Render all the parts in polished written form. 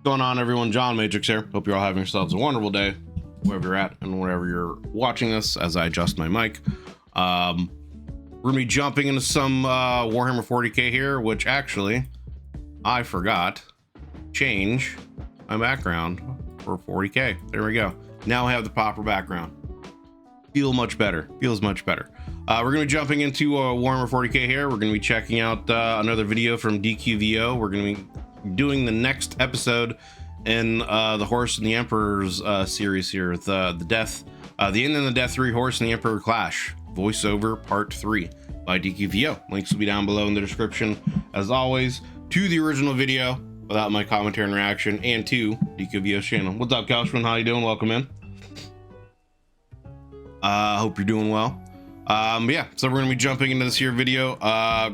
Going on, everyone? John Matrix here. Hope you're all having yourselves a wonderful day, wherever you're at and wherever you're watching this. As I adjust my mic, we're gonna be jumping into some Warhammer 40K here, which actually I forgot change my background for 40K. There we go. Now I have the proper background. Feels much better. We're gonna be jumping into Warhammer 40K here. We're gonna be checking out another video from DQVO. We're gonna be doing the next episode in the Horus and the Emperor's series here, the End and the Death 3 Horus and the Emperor Clash voiceover part 3 by DQVO. Links will be down below in the description, as always, to the original video without my commentary and reaction, and to DQVO's channel. What's up, Couchman? How you doing? Welcome in. Hope you're doing well. Yeah, so we're gonna be jumping into this here video.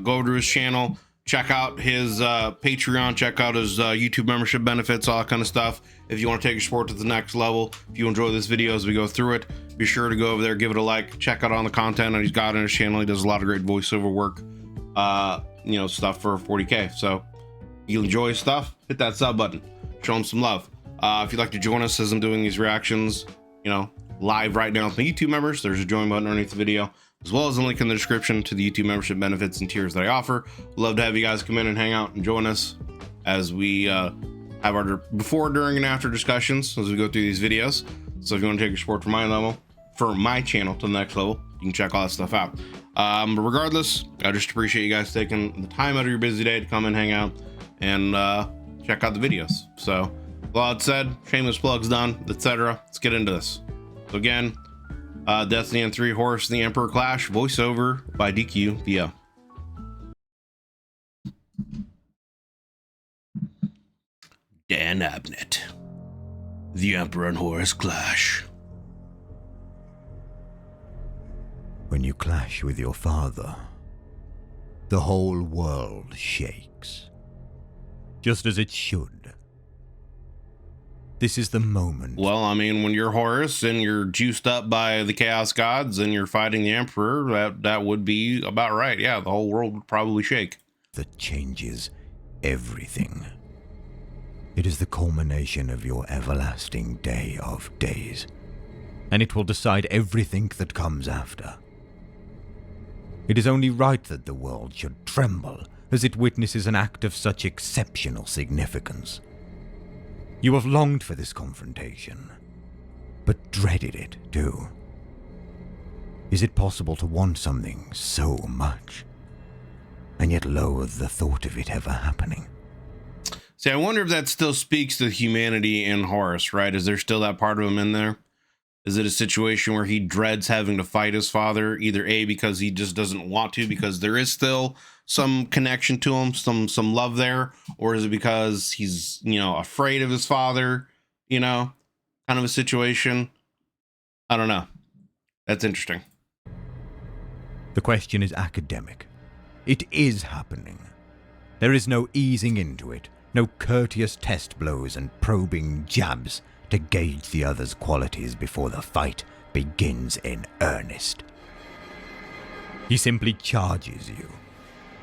Go over to his channel, check out his Patreon, check out his YouTube membership benefits, all that kind of stuff. If you want to take your sport to the next level, if you enjoy this video as we go through it, be sure to go over there, give it a like, check out all the content that he's got on his channel. He does a lot of great voiceover work, stuff for 40K. So if you enjoy his stuff, hit that sub button, show him some love. If you'd like to join us as I'm doing these reactions, live right now with my YouTube members, there's a join button underneath the video, as well as a link in the description to the YouTube membership benefits and tiers that I offer. Love to have you guys come in and hang out and join us as we have our before, during, and after discussions as we go through these videos. So if you want to take your sport from my channel to the next level, you can check all that stuff out. But regardless, I just appreciate you guys taking the time out of your busy day to come and hang out and check out the videos. So, with all that said, shameless plugs done, etc. Let's get into this. So again, Destiny and 3 Horus and the Emperor Clash voiceover by DQVO. Dan Abnett. The Emperor and Horus clash. When you clash with your father, the whole world shakes. Just as it should. This is the moment. Well, I mean, when you're Horus and you're juiced up by the Chaos Gods and you're fighting the Emperor, that would be about right. Yeah, the whole world would probably shake. That changes everything. It is the culmination of your everlasting day of days, and it will decide everything that comes after. It is only right that the world should tremble as it witnesses an act of such exceptional significance. You have longed for this confrontation, but dreaded it too. Is it possible to want something so much, and yet loathe the thought of it ever happening? See, I wonder if that still speaks to humanity in Horus, right? Is there still that part of him in there? Is it a situation where he dreads having to fight his father, either A, because he just doesn't want to, because there is still some connection to him, some love there, or is it because he's, afraid of his father, kind of a situation? I don't know. That's interesting. The question is academic. It is happening. There is no easing into it, no courteous test blows and probing jabs to gauge the other's qualities before the fight begins in earnest. He simply charges you,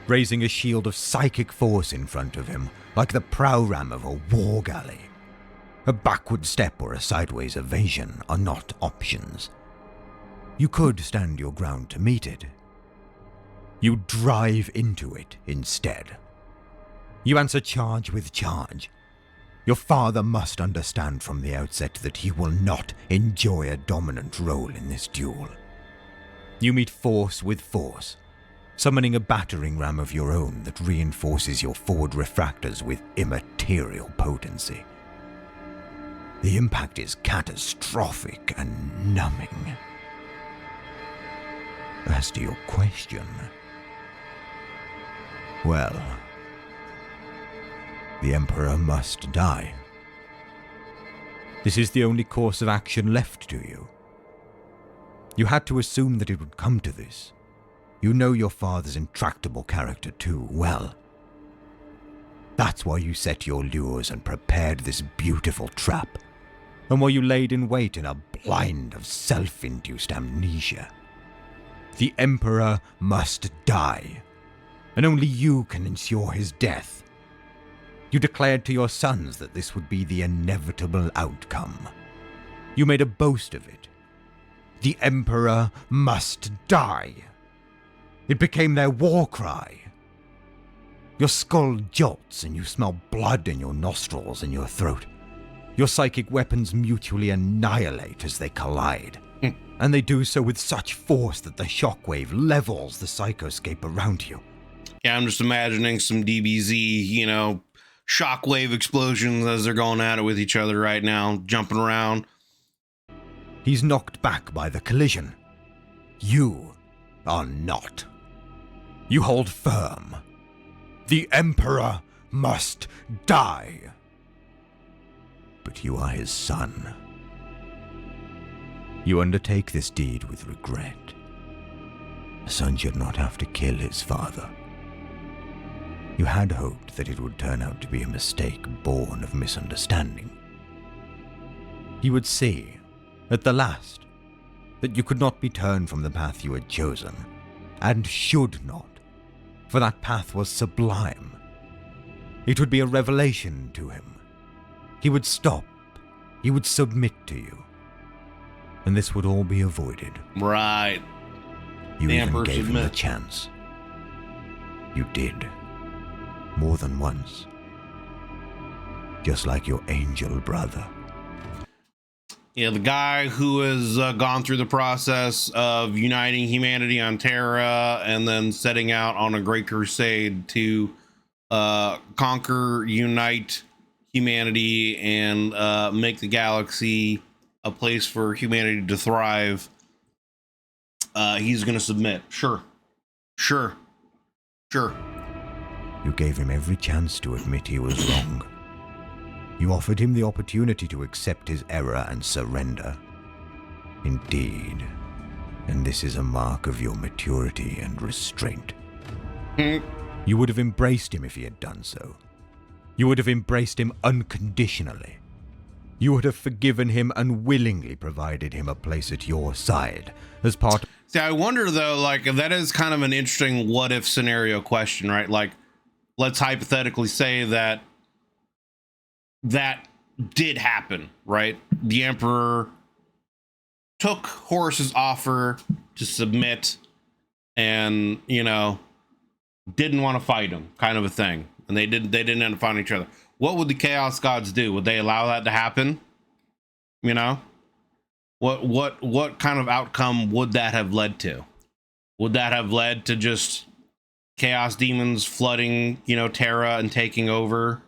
raising a shield of psychic force in front of him, like the prow ram of a war galley. A backward step or a sideways evasion are not options. You could stand your ground to meet it. You drive into it instead. You answer charge with charge. Your father must understand from the outset that he will not enjoy a dominant role in this duel. You meet force with force, summoning a battering ram of your own that reinforces your forward refractors with immaterial potency. The impact is catastrophic and numbing. As to your question, well, the Emperor must die. This is the only course of action left to you. You had to assume that it would come to this. You know your father's intractable character too well. That's why you set your lures and prepared this beautiful trap, and why you laid in wait in a blind of self-induced amnesia. The Emperor must die, and only you can ensure his death. You declared to your sons that this would be the inevitable outcome. You made a boast of it. The Emperor must die. It became their war cry. Your skull jolts and you smell blood in your nostrils and your throat. Your psychic weapons mutually annihilate as they collide. And they do so with such force that the shockwave levels the psychoscape around you. Yeah, I'm just imagining some DBZ, shockwave explosions as they're going at it with each other right now, jumping around. He's knocked back by the collision. You are not. You hold firm. The Emperor must die. But you are his son. You undertake this deed with regret. A son should not have to kill his father. You had hoped that it would turn out to be a mistake born of misunderstanding. He would see, at the last, that you could not be turned from the path you had chosen, and should not, for that path was sublime. It would be a revelation to him. He would stop. He would submit to you. And this would all be avoided. Right. You even gave him the chance. You did. More than once. Just like your angel brother. Yeah, the guy who has gone through the process of uniting humanity on Terra and then setting out on a great crusade to conquer, unite humanity, and make the galaxy a place for humanity to thrive. He's going to submit. Sure. You gave him every chance to admit he was wrong. You offered him the opportunity to accept his error and surrender. Indeed. And this is a mark of your maturity and restraint. You would have embraced him if he had done so. You would have embraced him unconditionally. You would have forgiven him and willingly provided him a place at your side as part. See, I wonder though, like, that is kind of an interesting what if scenario question, right? Like, let's hypothetically say that did happen, right? The Emperor took Horus's offer to submit and, didn't want to fight him, kind of a thing. And they didn't end up fighting each other. What would the Chaos Gods do? Would they allow that to happen? What kind of outcome would that have led to? Would that have led to just chaos demons flooding, Terra and taking over?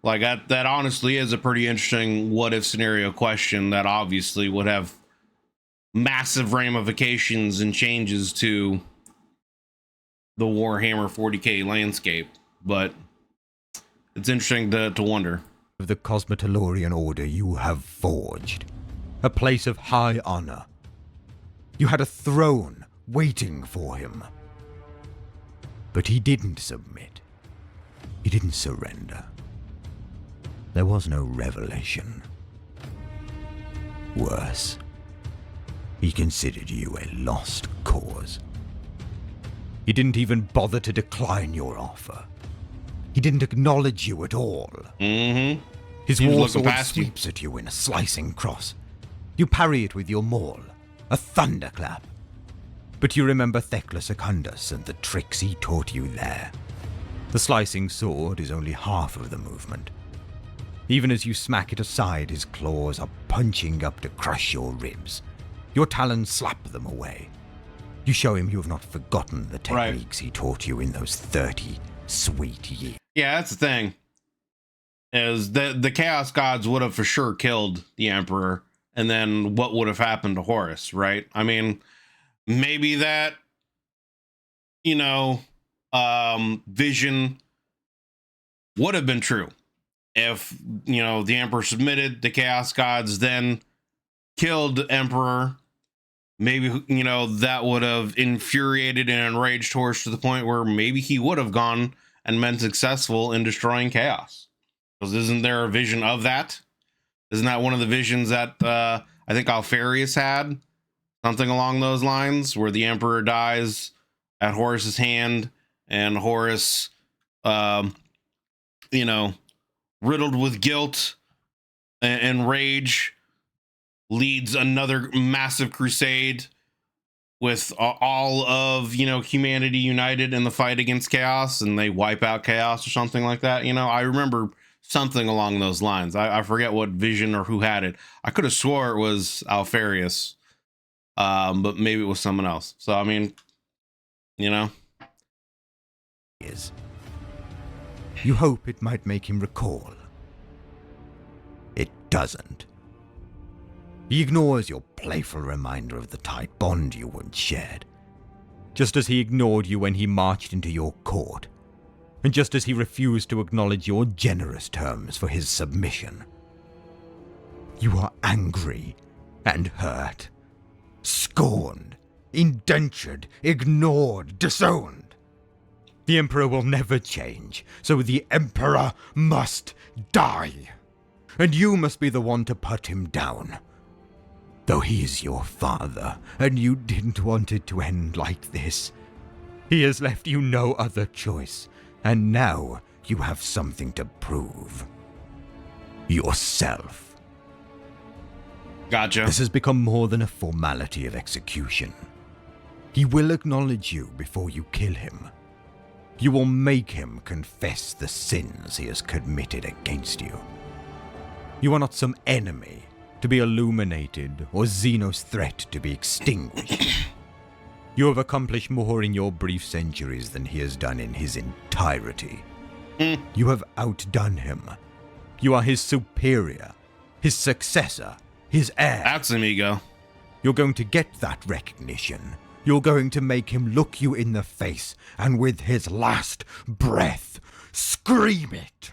Like that honestly is a pretty interesting what if scenario question that obviously would have massive ramifications and changes to the Warhammer 40K landscape. But it's interesting to wonder. Of the Cosmetolorian Order you have forged, a place of high honor. You had a throne waiting for him. But he didn't submit. He didn't surrender. There was no revelation. Worse, he considered you a lost cause. He didn't even bother to decline your offer. He didn't acknowledge you at all. Mm-hmm. His war sword sweeps at you in a slicing cross. You parry it with your maul, a thunderclap. But you remember Thecla Secundus and the tricks he taught you there. The slicing sword is only half of the movement. Even as you smack it aside, his claws are punching up to crush your ribs. Your talons slap them away. You show him you have not forgotten the techniques he taught you in those 30 sweet years. Yeah, that's the thing. Is the Chaos Gods would have for sure killed the Emperor, and then what would have happened to Horus, right? I mean, maybe that, vision would have been true if, the Emperor submitted, the Chaos Gods then killed the Emperor. Maybe, that would have infuriated and enraged Horus to the point where maybe he would have gone and been successful in destroying chaos. Because isn't there a vision of that? Isn't that one of the visions that I think Alfarius had? Something along those lines, where the Emperor dies at Horus's hand, and Horus you know, riddled with guilt and rage, leads another massive crusade with all of, you know, humanity united in the fight against chaos, and they wipe out chaos or something like that. You know, I remember something along those lines. I forget what vision or who had it. I could have swore it was Alfarius, but maybe it was someone else. So, I mean, you know. You hope it might make him recall. It doesn't. He ignores your playful reminder of the tight bond you once shared, just as he ignored you when he marched into your court, and just as he refused to acknowledge your generous terms for his submission. You are angry and hurt, scorned, indentured, ignored, disowned. The Emperor will never change, so the Emperor must die, and you must be the one to put him down. Though he is your father, and you didn't want it to end like this, he has left you no other choice, and now you have something to prove. Yourself. Gotcha. This has become more than a formality of execution. He will acknowledge you before you kill him. You will make him confess the sins he has committed against you. You are not some enemy to be illuminated, or Xenos threat to be extinguished. You have accomplished more in your brief centuries than he has done in his entirety. You have outdone him. You are his superior, his successor, his heir. That's an ego. You're going to get that recognition. You're going to make him look you in the face, and with his last breath, scream it.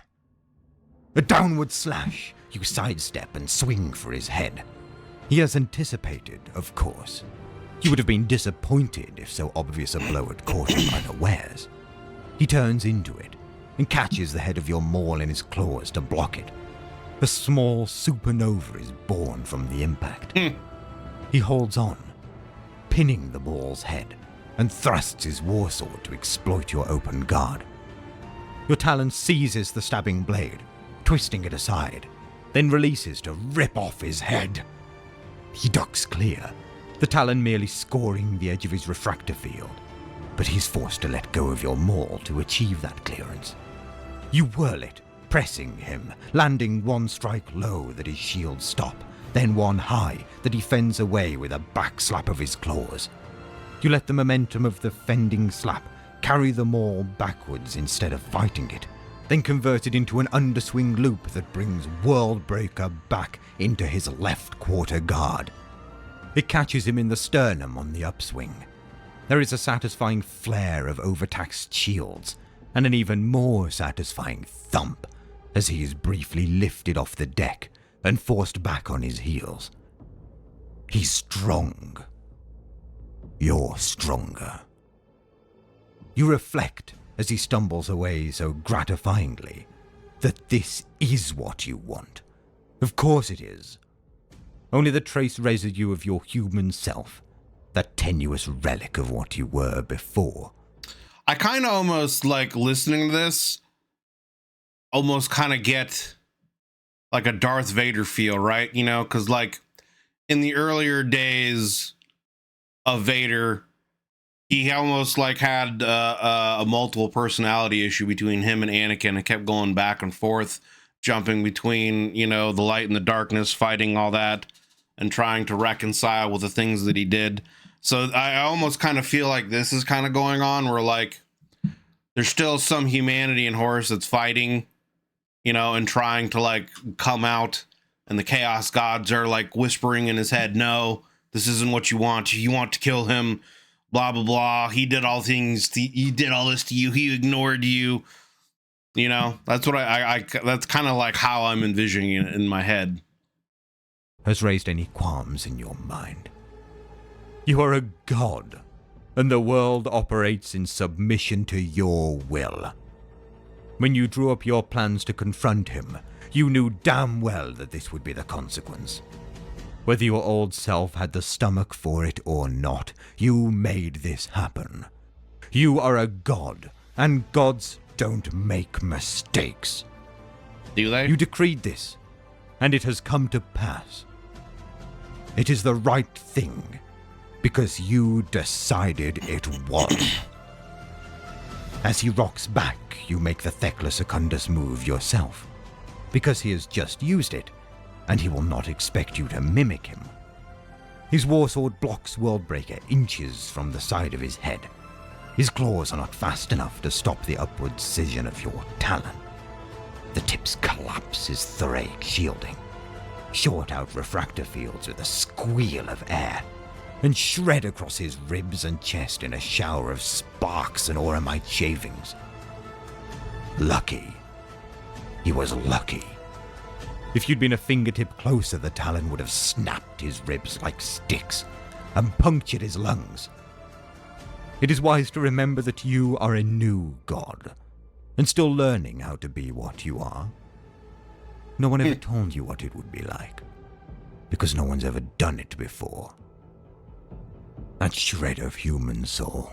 A downward slash. You sidestep and swing for his head. He has anticipated, of course. You would have been disappointed if so obvious a blow had caught him unawares. He turns into it and catches the head of your maul in his claws to block it. A small supernova is born from the impact. He holds on, pinning the maul's head, and thrusts his warsword to exploit your open guard. Your talon seizes the stabbing blade, twisting it aside, then releases to rip off his head. He ducks clear, the talon merely scoring the edge of his refractor field, but he's forced to let go of your maul to achieve that clearance. You whirl it, pressing him, landing one strike low that his shields stop, then one high that he fends away with a back slap of his claws. You let the momentum of the fending slap carry the maul backwards instead of fighting it, then convert it into an underswing loop that brings Worldbreaker back into his left quarter guard. It catches him in the sternum on the upswing. There is a satisfying flare of overtaxed shields, and an even more satisfying thump as he is briefly lifted off the deck and forced back on his heels. He's strong. You're stronger. You reflect as he stumbles away so gratifyingly that this is what you want. Of course it is. Only the trace residue of your human self, that tenuous relic of what you were before. I kind of almost like listening to this, almost kind of get like a Darth Vader feel, right? You know, because like in the earlier days of Vader, he almost like had a multiple personality issue between him and Anakin. It kept going back and forth, jumping between, you know, the light and the darkness, fighting all that, and trying to reconcile with the things that he did. So I almost kind of feel like this is kind of going on where like there's still some humanity in Horus that's fighting, you know, and trying to like come out, and the chaos gods are like whispering in his head, no, this isn't what you want. You want to kill him. Blah, blah, blah. He did all things. He did all this to you. He ignored you. You know, that's what I that's kind of like how I'm envisioning it in my head. Has raised any qualms in your mind? You are a god, and the world operates in submission to your will. When you drew up your plans to confront him, you knew damn well that this would be the consequence. Whether your old self had the stomach for it or not, you made this happen. You are a god, and gods don't make mistakes. Do they? You decreed this, and it has come to pass. It is the right thing, because you decided it was. As he rocks back, you make the Thekla Secundus move yourself, because he has just used it, and he will not expect you to mimic him. His warsword blocks Worldbreaker inches from the side of his head. His claws are not fast enough to stop the upward scission of your talon. The tips collapse his thoracic shielding, short out refractor fields with a squeal of air, and shred across his ribs and chest in a shower of sparks and auramite shavings. Lucky. He was lucky. If you'd been a fingertip closer, the talon would have snapped his ribs like sticks and punctured his lungs. It is wise to remember that you are a new god, and still learning how to be what you are. No one ever told you what it would be like, because no one's ever done it before. That shred of human soul,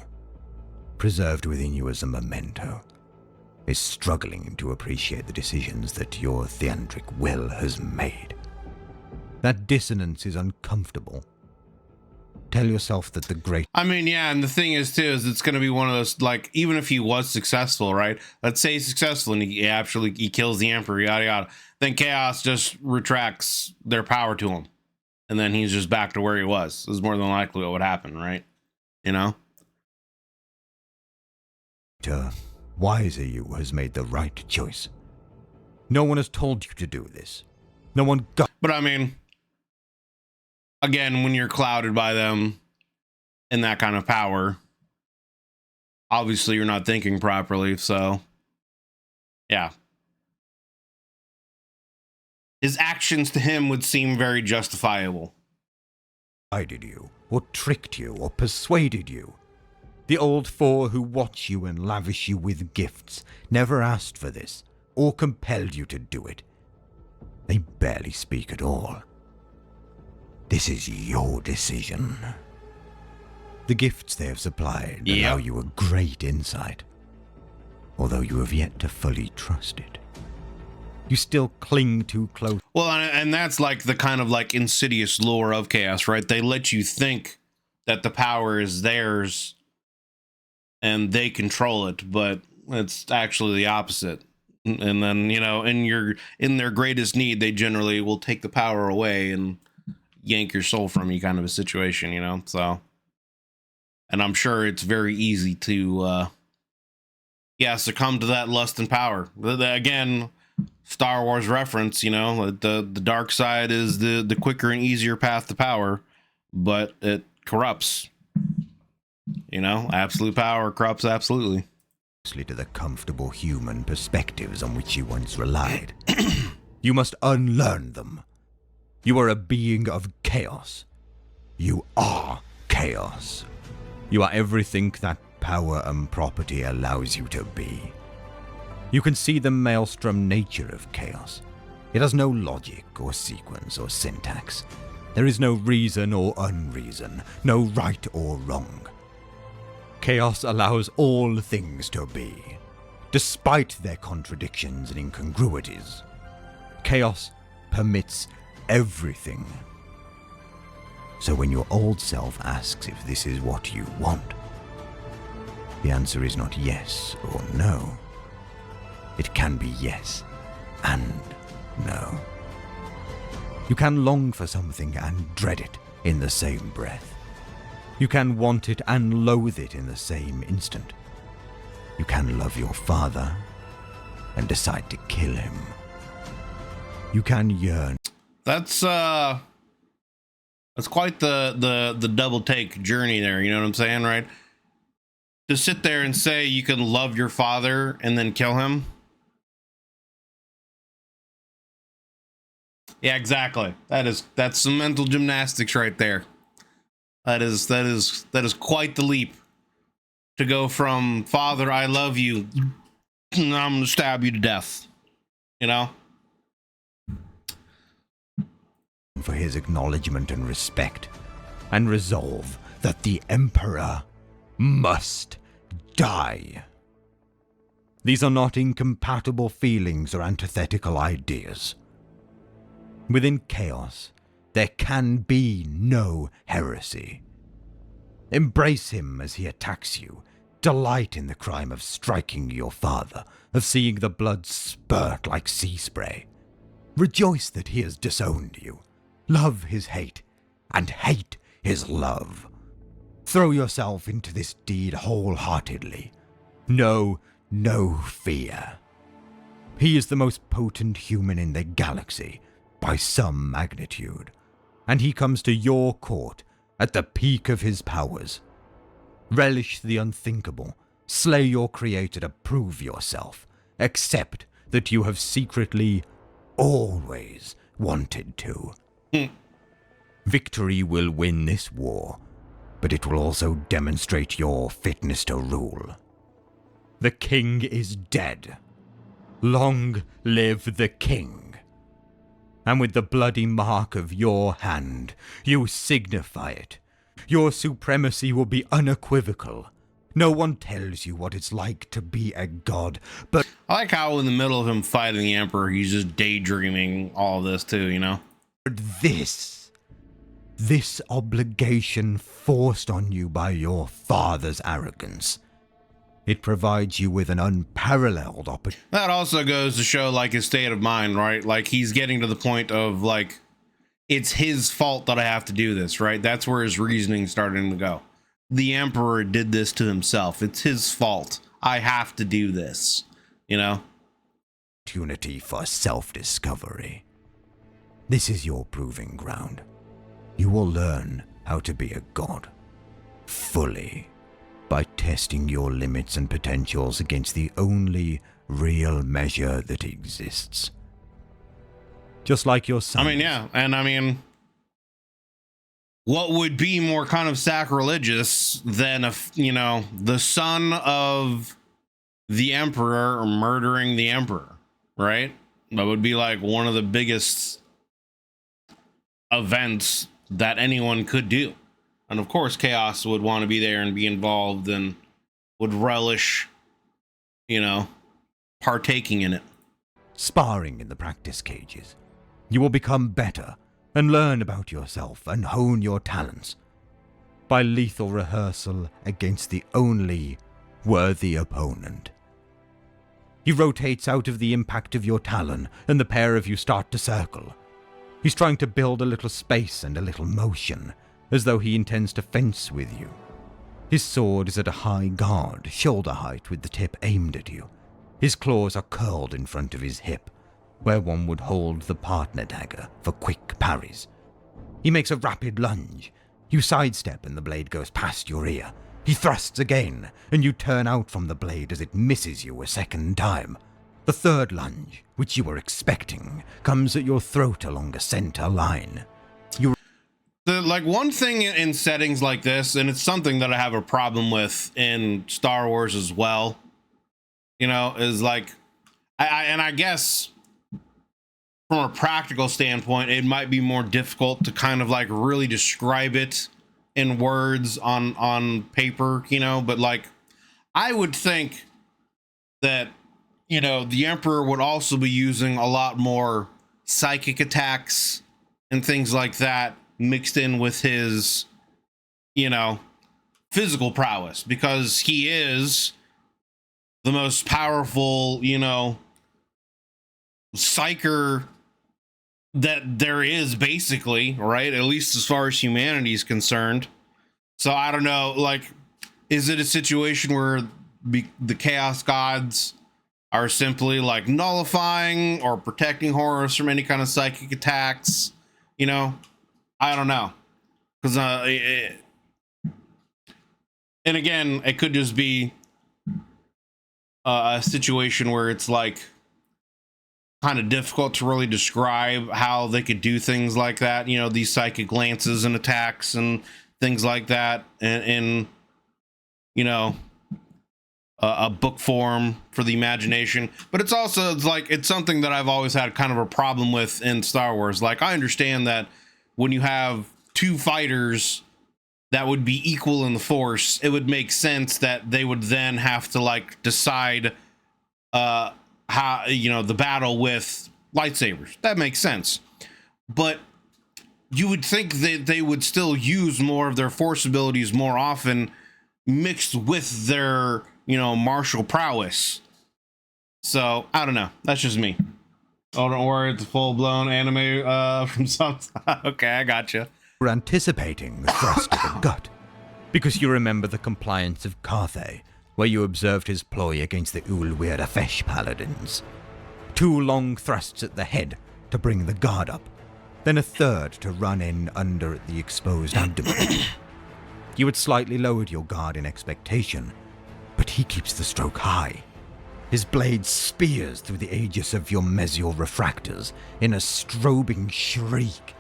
preserved within you as a memento, is struggling to appreciate the decisions that your theandric will has made. That dissonance is uncomfortable. Tell yourself that the great... I mean, yeah, and the thing is, too, is it's going to be one of those, like, even if he was successful, right? Let's say he's successful and he kills the Emperor, yada, yada. Then Chaos just retracts their power to him. And then he's just back to where he was. This is more than likely what would happen, right? You know? Wiser you has made the right choice. No one has told you to do this. No one got... But I mean, again, when you're clouded by them in that kind of power, obviously you're not thinking properly, so yeah. His actions to him would seem very justifiable. Guided you, or tricked you, or persuaded you. The old four who watch you and lavish you with gifts never asked for this, or compelled you to do it. They barely speak at all. This is your decision. The gifts they have supplied allow you a great insight, although you have yet to fully trust it. You still cling too close. Well, and that's like the kind of like insidious lure of chaos, right? They let you think that the power is theirs and they control it, but it's actually the opposite. And then, you know, in their greatest need, they generally will take the power away and yank your soul from you, kind of a situation, you know? So, and I'm sure it's very easy to, succumb to that lust and power. Again, Star Wars reference, you know, the dark side is the quicker and easier path to power, but it corrupts. You know, absolute power corrupts absolutely. To the comfortable human perspectives on which you once relied. You must unlearn them. You are a being of chaos. You are chaos. You are everything that power and property allows you to be. You can see the maelstrom nature of chaos. It has no logic or sequence or syntax. There is no reason or unreason, no right or wrong. Chaos allows all things to be, despite their contradictions and incongruities. Chaos permits everything. So when your old self asks if this is what you want, the answer is not yes or no. It can be yes and no. You can long for something and dread it in the same breath. You can want it and loathe it in the same instant. You can love your father and decide to kill him. You can yearn. That's quite the double take journey there, you know what I'm saying, right? To sit there and say you can love your father and then kill him. Yeah, exactly. That's some mental gymnastics right there. That is quite the leap to go from father, I love you, I'm gonna stab you to death. You know? For his acknowledgement and respect, and resolve that the Emperor must die. These are not incompatible feelings or antithetical ideas. Within chaos, there can be no heresy. Embrace him as he attacks you. Delight in the crime of striking your father, of seeing the blood spurt like sea spray. Rejoice that he has disowned you. Love his hate, and hate his love. Throw yourself into this deed wholeheartedly. Know no fear. He is the most potent human in the galaxy, by some magnitude, and he comes to your court at the peak of his powers. Relish the unthinkable, slay your creator to prove yourself, accept that you have secretly always wanted to. Victory will win this war, but it will also demonstrate your fitness to rule. The king is dead. Long live the king. And with the bloody mark of your hand, you signify it. Your supremacy will be unequivocal. No one tells you what it's like to be a god, but I like how in the middle of him fighting the Emperor, he's just daydreaming all of this too, you know? this obligation forced on you by your father's arrogance. It provides you with an unparalleled opportunity. That also goes to show like his state of mind, right? Like he's getting to the point of like, it's his fault that I have to do this, right? That's where his reasoning's starting to go. The Emperor did this to himself. It's his fault. I have to do this, you know? Opportunity for self-discovery. This is your proving ground. You will learn how to be a god. Fully. By testing your limits and potentials against the only real measure that exists. Just like your son. I mean, yeah. And I mean, what would be more kind of sacrilegious than you know, the son of the Emperor murdering the Emperor, right? That would be like one of the biggest events that anyone could do. And of course, Chaos would want to be there and be involved and would relish, you know, partaking in it. Sparring in the practice cages. You will become better and learn about yourself and hone your talents by lethal rehearsal against the only worthy opponent. He rotates out of the impact of your talon and the pair of you start to circle. He's trying to build a little space and a little motion, as though he intends to fence with you. His sword is at a high guard, shoulder height with the tip aimed at you. His claws are curled in front of his hip, where one would hold the partner dagger for quick parries. He makes a rapid lunge. You sidestep and the blade goes past your ear. He thrusts again, and you turn out from the blade as it misses you a second time. The third lunge, which you were expecting, comes at your throat along a center line. Like one thing in settings like this, and it's something that I have a problem with in Star Wars as well, you know, is like, I guess from a practical standpoint, it might be more difficult to kind of like really describe it in words on paper, you know, but like, I would think that, you know, the Emperor would also be using a lot more psychic attacks and things like that mixed in with his, you know, physical prowess, because he is the most powerful, you know, psyker that there is, basically, right? At least as far as humanity is concerned. So I don't know, like, is it a situation where the Chaos Gods are simply like nullifying or protecting Horus from any kind of psychic attacks? You know, I don't know, because and again, it could just be a situation where it's like kind of difficult to really describe how they could do things like that, you know, these psychic lances and attacks and things like that, and you know, a book form for the imagination. But it's also, it's like, it's something that I've always had kind of a problem with in Star Wars. Like, I understand that when you have two fighters that would be equal in the Force, it would make sense that they would then have to like decide how, you know, the battle with lightsabers. That makes sense. But you would think that they would still use more of their force abilities more often mixed with their, you know, martial prowess. So I don't know. That's just me. Oh, don't worry. It's a full-blown anime from some... Okay, I gotcha. We're anticipating the thrust to the gut, because you remember the compliance of Carthay, where you observed his ploy against the Ulwir Afesh paladins. 2 long thrusts at the head to bring the guard up, then a third to run in under the exposed abdomen. You had slightly lowered your guard in expectation, but he keeps the stroke high. His blade spears through the aegis of your mesial refractors in a strobing shriek,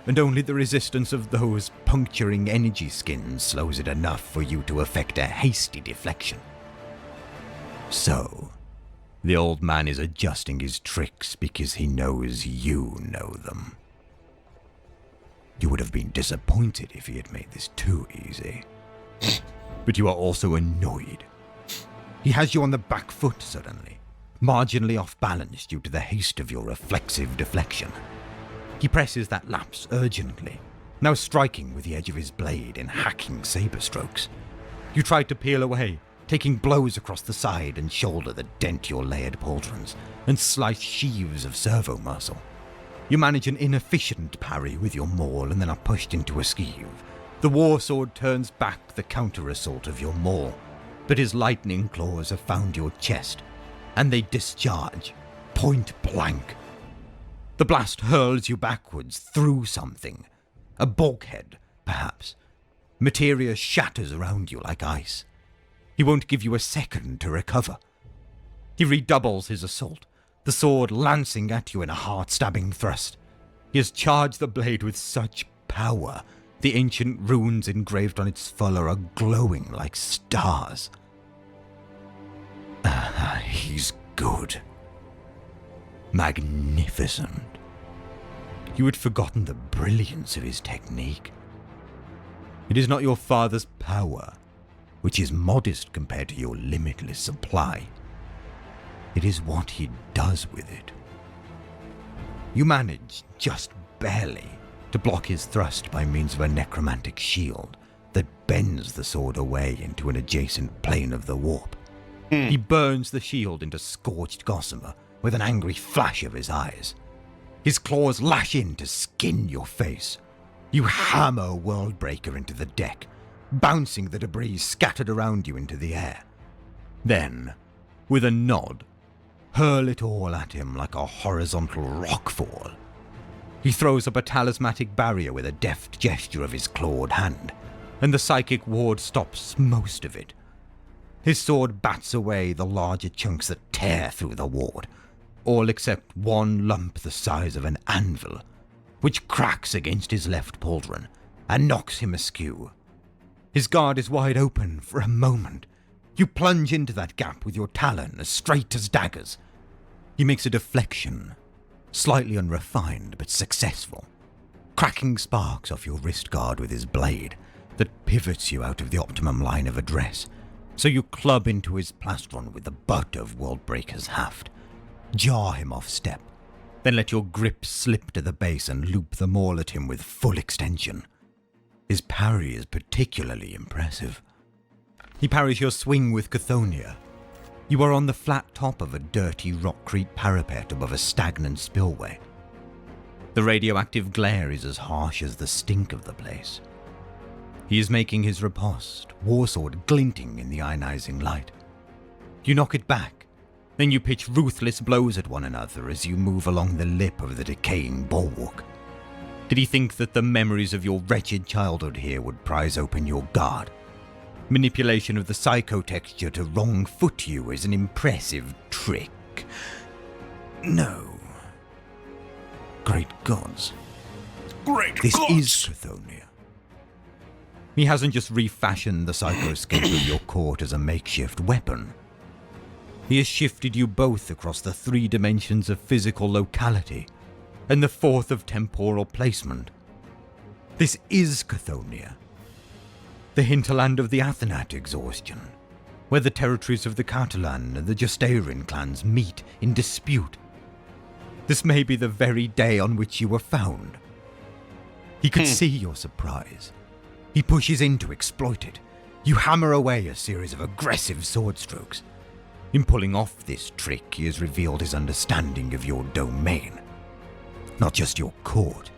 and only the resistance of those puncturing energy skins slows it enough for you to effect a hasty deflection. So, the old man is adjusting his tricks because he knows you know them. You would have been disappointed if he had made this too easy. But you are also annoyed. He has you on the back foot suddenly, marginally off balance due to the haste of your reflexive deflection. He presses that lapse urgently, now striking with the edge of his blade in hacking saber strokes. You try to peel away, taking blows across the side and shoulder that dent your layered pauldrons and slice sheaves of servo muscle. You manage an inefficient parry with your maul and then are pushed into a skeeve. The warsword turns back the counter-assault of your maul, but his lightning claws have found your chest, and they discharge, point blank. The blast hurls you backwards through something, a bulkhead, perhaps. Materia shatters around you like ice. He won't give you a second to recover. He redoubles his assault, the sword lancing at you in a heart-stabbing thrust. He has charged the blade with such power, the ancient runes engraved on its fuller are glowing like stars. He's good. Magnificent. You had forgotten the brilliance of his technique. It is not your father's power, which is modest compared to your limitless supply. It is what he does with it. You manage, just barely, to block his thrust by means of a necromantic shield that bends the sword away into an adjacent plane of the warp. He burns the shield into scorched gossamer with an angry flash of his eyes. His claws lash in to skin your face. You hammer Worldbreaker into the deck, bouncing the debris scattered around you into the air. Then, with a nod, hurl it all at him like a horizontal rockfall. He throws up a talismanic barrier with a deft gesture of his clawed hand, and the psychic ward stops most of it. His sword bats away the larger chunks that tear through the ward, all except one lump the size of an anvil, which cracks against his left pauldron and knocks him askew. His guard is wide open for a moment. You plunge into that gap with your talon as straight as daggers. He makes a deflection, slightly unrefined but successful, cracking sparks off your wrist guard with his blade that pivots you out of the optimum line of address, so you club into his plastron with the butt of Worldbreaker's haft, jar him off step, then let your grip slip to the base and loop the maul at him with full extension. His parry is particularly impressive. He parries your swing with Chthoniya. You are on the flat top of a dirty rockcrete parapet above a stagnant spillway. The radioactive glare is as harsh as the stink of the place. He is making his riposte, warsword glinting in the ionizing light. You knock it back, then you pitch ruthless blows at one another as you move along the lip of the decaying bulwark. Did he think that the memories of your wretched childhood here would prise open your guard? Manipulation of the psychotexture to wrong-foot you is an impressive trick. No. Great gods. This is Chthoniya. He hasn't just refashioned the psychoscape of your court as a makeshift weapon. He has shifted you both across the 3 dimensions of physical locality and the 4th of temporal placement. This is Chthoniya, the hinterland of the Athenat exhaustion, where the territories of the Catalan and the Justarian clans meet in dispute. This may be the very day on which you were found. He could see your surprise. He pushes in to exploit it. You hammer away a series of aggressive sword strokes. In pulling off this trick, he has revealed his understanding of your domain. Not just your court,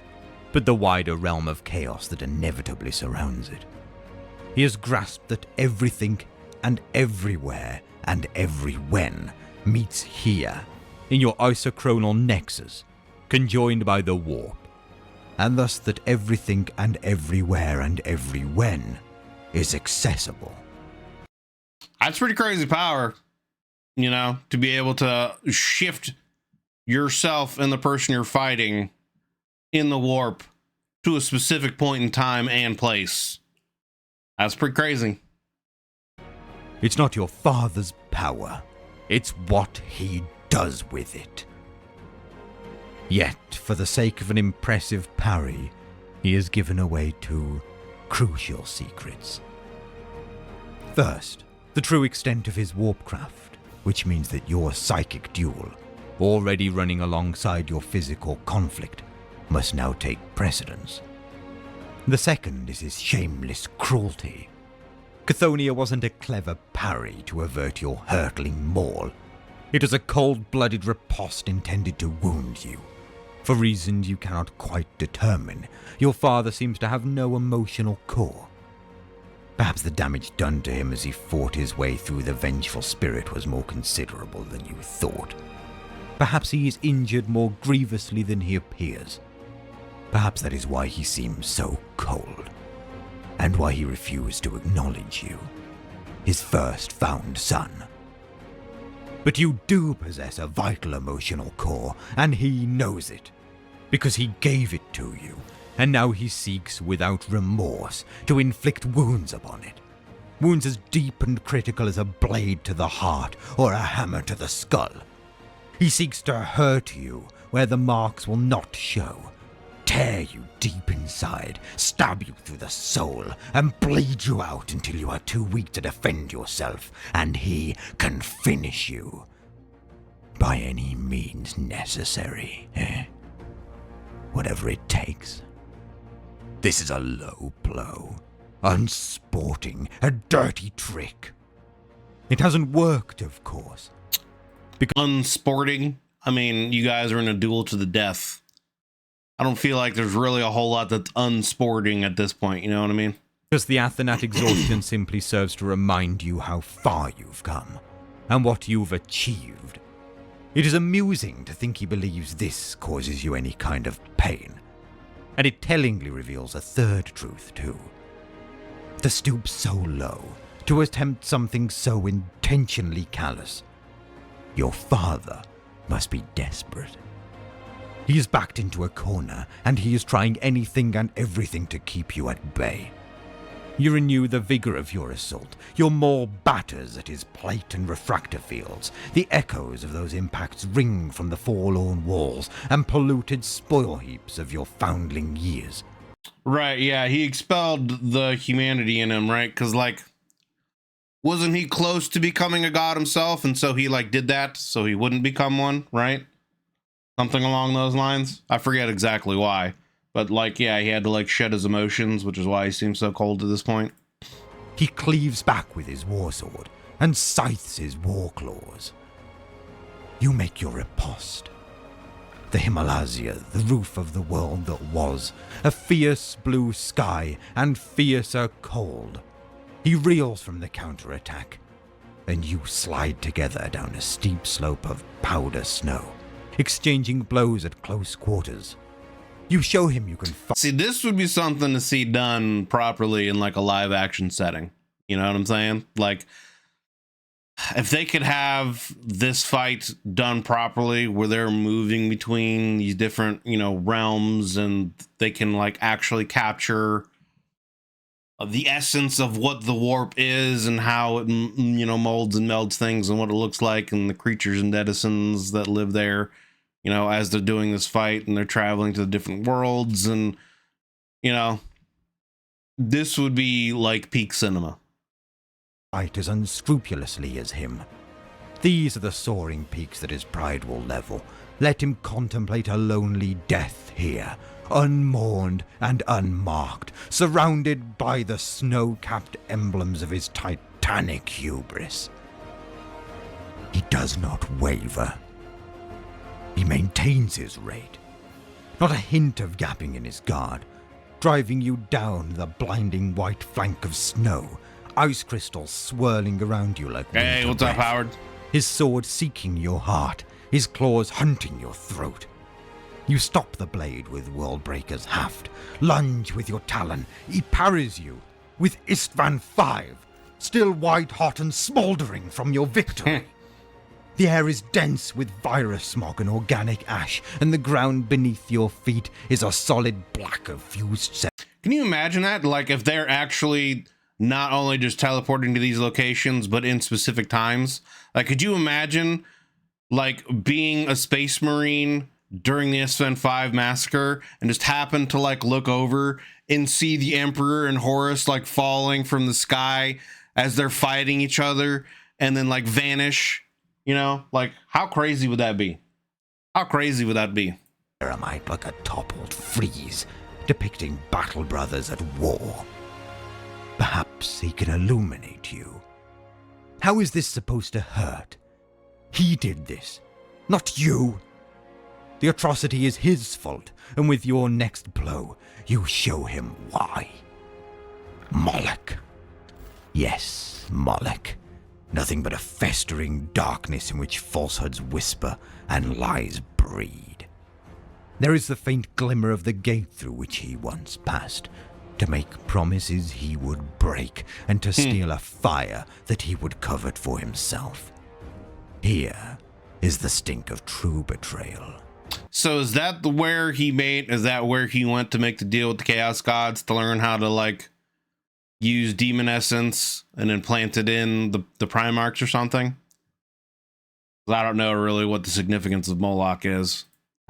but the wider realm of chaos that inevitably surrounds it. He has grasped that everything and everywhere and everywhen meets here, in your isochronal nexus, conjoined by the warp, and thus that everything and everywhere and everywhen is accessible. That's pretty crazy power, you know, to be able to shift yourself and the person you're fighting in the warp to a specific point in time and place. That's pretty crazy. It's not your father's power, it's what he does with it. Yet, for the sake of an impressive parry, he has given away two crucial secrets. First, the true extent of his warpcraft, which means that your psychic duel, already running alongside your physical conflict, must now take precedence. The second is his shameless cruelty. Chthoniya wasn't a clever parry to avert your hurtling maul. It was a cold-blooded riposte intended to wound you. For reasons you cannot quite determine, your father seems to have no emotional core. Perhaps the damage done to him as he fought his way through the vengeful spirit was more considerable than you thought. Perhaps he is injured more grievously than he appears. Perhaps that is why he seems so cold, and why he refused to acknowledge you, his first found son. But you do possess a vital emotional core, and he knows it, because he gave it to you, and now he seeks without remorse to inflict wounds upon it. Wounds as deep and critical as a blade to the heart or a hammer to the skull. He seeks to hurt you where the marks will not show, tear you deep inside, stab you through the soul, and bleed you out until you are too weak to defend yourself, and he can finish you. By any means necessary, Whatever it takes. This is a low blow, unsporting, a dirty trick. It hasn't worked, of course. Unsporting? I mean, you guys are in a duel to the death. I don't feel like there's really a whole lot that's unsporting at this point, you know what I mean? Because the Athenat exhaustion simply serves to remind you how far you've come, and what you've achieved. It is amusing to think he believes this causes you any kind of pain. And it tellingly reveals a third truth, too. To stoop so low, to attempt something so intentionally callous. Your father must be desperate. He is backed into a corner, and he is trying anything and everything to keep you at bay. You renew the vigor of your assault. Your maul batters at his plate and refractor fields. The echoes of those impacts ring from the forlorn walls and polluted spoil heaps of your foundling years. Right, yeah, he expelled the humanity in him, right? Because, like, wasn't he close to becoming a god himself? And so he, like, did that so he wouldn't become one, right? Something along those lines. I forget exactly why. But, like, yeah, he had to, like, shed his emotions, which is why he seems so cold at this point. He cleaves back with his warsword and scythes his war claws. You make your riposte. The Himalaya, the roof of the world that was, a fierce blue sky and fiercer cold. He reels from the counterattack, and you slide together down a steep slope of powder snow, exchanging blows at close quarters. You show him you can fight. See, this would be something to see done properly in, like, a live action setting. You know what I'm saying? Like, if they could have this fight done properly, where they're moving between these different, you know, realms, and they can, like, actually capture the essence of what the warp is and how it, you know, molds and melds things and what it looks like, and the creatures and denizens that live there, you know, as they're doing this fight and they're traveling to the different worlds. And, you know, this would be like peak cinema. fight as unscrupulously as him. These are the soaring peaks that his pride will level. Let him contemplate a lonely death here, unmourned and unmarked, surrounded by the snow-capped emblems of his titanic hubris. He does not waver. He maintains his rate. Not a hint of gapping in his guard, driving you down the blinding white flank of snow, ice crystals swirling around you like Hey, what's up, Howard? His sword seeking your heart, his claws hunting your throat. You stop the blade with Worldbreaker's haft, lunge with your talon, he parries you with Istvan V, still white-hot and smouldering from your victory. The air is dense with virus smog and organic ash, and the ground beneath your feet is a solid black of fused cells. Can you imagine that? Like, if they're actually not only just teleporting to these locations, but in specific times? Like, could you imagine, like, being a space marine during the Istvan V massacre and just happen to, like, look over and see the Emperor and Horus, like, falling from the sky as they're fighting each other and then, like, vanish? You know, like, how crazy would that be? How crazy would that be? Ceramite like a toppled frieze, depicting battle brothers at war. Perhaps he can illuminate you. How is this supposed to hurt? He did this, not you. The atrocity is his fault, and with your next blow, you show him why. Moloch. Yes, Moloch. Nothing but a festering darkness in which falsehoods whisper and lies breed. There is the faint glimmer of the gate through which he once passed, to make promises he would break, and to steal a fire that he would covet for himself. Here is the stink of true betrayal. So is that where he went to make the deal with the Chaos Gods to learn how to, like, use demon essence and implant it in the Primarchs or something? I don't know really what the significance of Moloch is.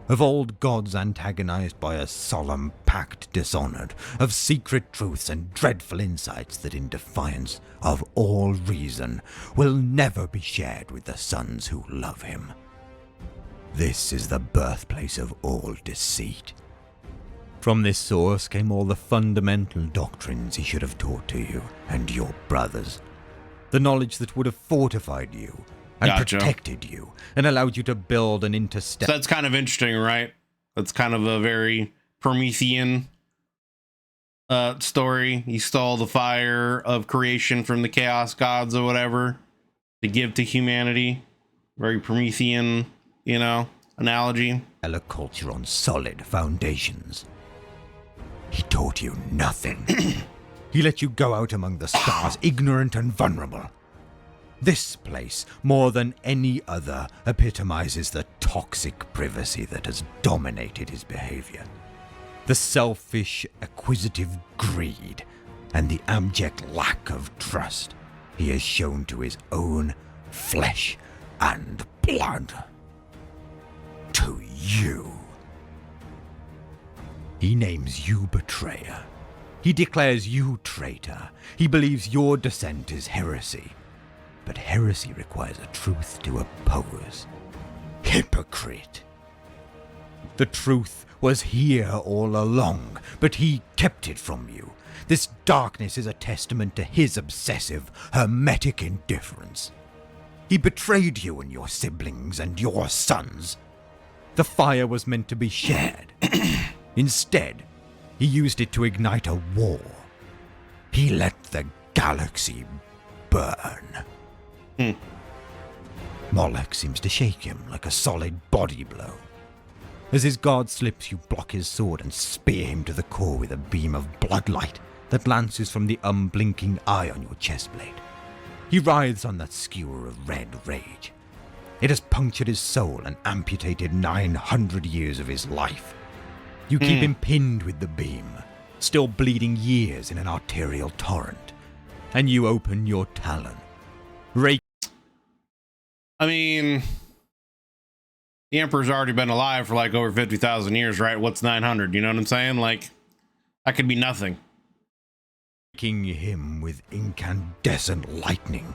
Of old gods antagonized by a solemn pact dishonored, of secret truths and dreadful insights that in defiance of all reason will never be shared with the sons who love him. This is the birthplace of all deceit. From this source came all the fundamental doctrines he should have taught to you and your brothers. The knowledge that would have fortified you and protected you and allowed you to build an interstellar... So that's kind of interesting, right? That's kind of a very Promethean story. He stole the fire of creation from the Chaos Gods or whatever to give to humanity. Very Promethean, you know, analogy. A culture on solid foundations. He taught you nothing. He let you go out among the stars, ignorant and vulnerable. This place, more than any other, epitomizes the toxic privacy that has dominated his behavior. The selfish, acquisitive greed, and the abject lack of trust he has shown to his own flesh and blood. To you. He names you betrayer. He declares you traitor. He believes your descent is heresy. But heresy requires a truth to oppose. Hypocrite. The truth was here all along, but he kept it from you. This darkness is a testament to his obsessive, hermetic indifference. He betrayed you and your siblings and your sons. The fire was meant to be shared. Instead, he used it to ignite a war. He let the galaxy burn. Moloch seems to shake him like a solid body blow. As his guard slips, you block his sword and spear him to the core with a beam of bloodlight that lances from the unblinking eye on your chest blade. He writhes on that skewer of red rage. It has punctured his soul and amputated 900 years of his life. You keep him pinned with the beam, still bleeding years in an arterial torrent, and you open your talon. I mean, the Emperor's already been alive for like over 50,000 years, right? What's 900? You know what I'm saying? Like, that could be nothing. striking him with incandescent lightning.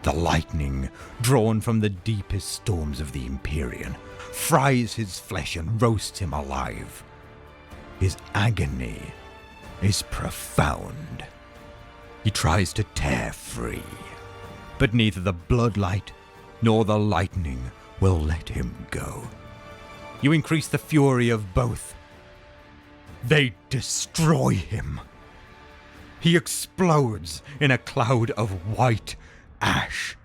The lightning, drawn from the deepest storms of the Empyrean, fries his flesh and roasts him alive. His agony is profound. He tries to tear free, but neither the bloodlight nor the lightning will let him go. You increase the fury of both. They destroy him. He explodes in a cloud of white ash.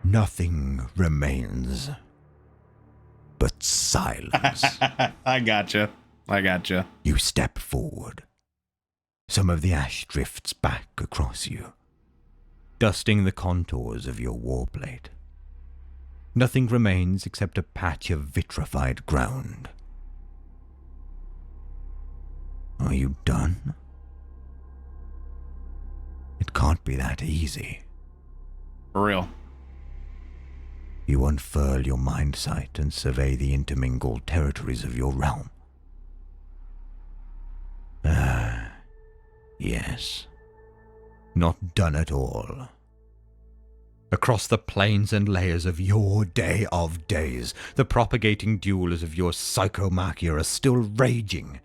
Nothing remains but silence. I gotcha. You step forward. Some of the ash drifts back across you, dusting the contours of your warplate. Nothing remains except a patch of vitrified ground. Are you done? It can't be that easy. For real. You unfurl your mind sight and survey the intermingled territories of your realm. Yes. Not done at all. Across the planes and layers of your day of days, the propagating duels of your psychomachia are still raging.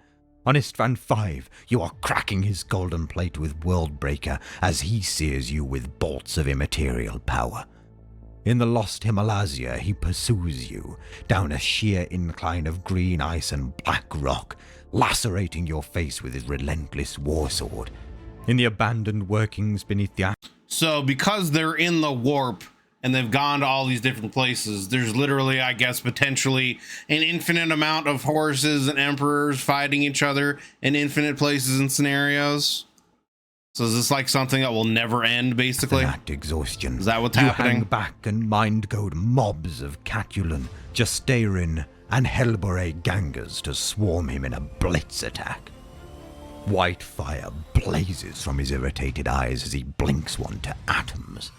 On Istvan V, you are cracking his golden plate with Worldbreaker as he sears you with bolts of immaterial power. In the lost Himalaya, he pursues you down a sheer incline of green ice and black rock, lacerating your face with his relentless warsword. In the abandoned workings beneath the... So because they're in the warp and they've gone to all these different places, there's literally, I guess, potentially an infinite amount of Horuses and Emperors fighting each other in infinite places and scenarios. So is this like something that will never end, basically? At exhaustion. Is that what's you happening? Hang back and mind-goad mobs of Catulan, Justarin, and Helbore gangers to swarm him in a blitz attack. White fire blazes from his irritated eyes as he blinks one to atoms.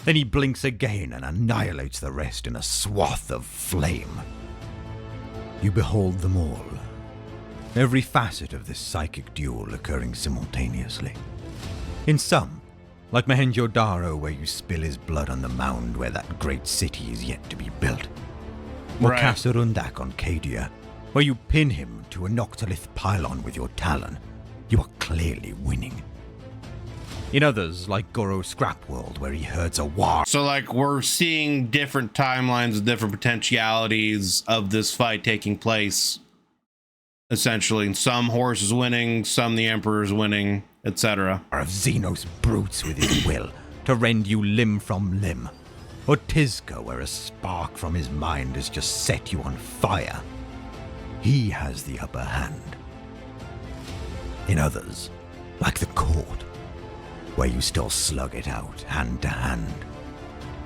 Then he blinks again and annihilates the rest in a swath of flame. You behold them all, every facet of this psychic duel occurring simultaneously. In some, like Mohenjo-Daro, where you spill his blood on the mound where that great city is yet to be built. Or Right. Kasserundak on Cadia, where you pin him to a Noctilith pylon with your talon. You are clearly winning. In others, like Goro Scrapworld, where he herds a war. So like we're seeing different timelines and different potentialities of this fight taking place. Essentially, some Horus is winning, some the Emperor is winning, etc. Of Xenos brutes with his will to rend you limb from limb. Or Tizca, where a spark from his mind has just set you on fire. He has the upper hand. In others, like the Court, where you still slug it out hand to hand.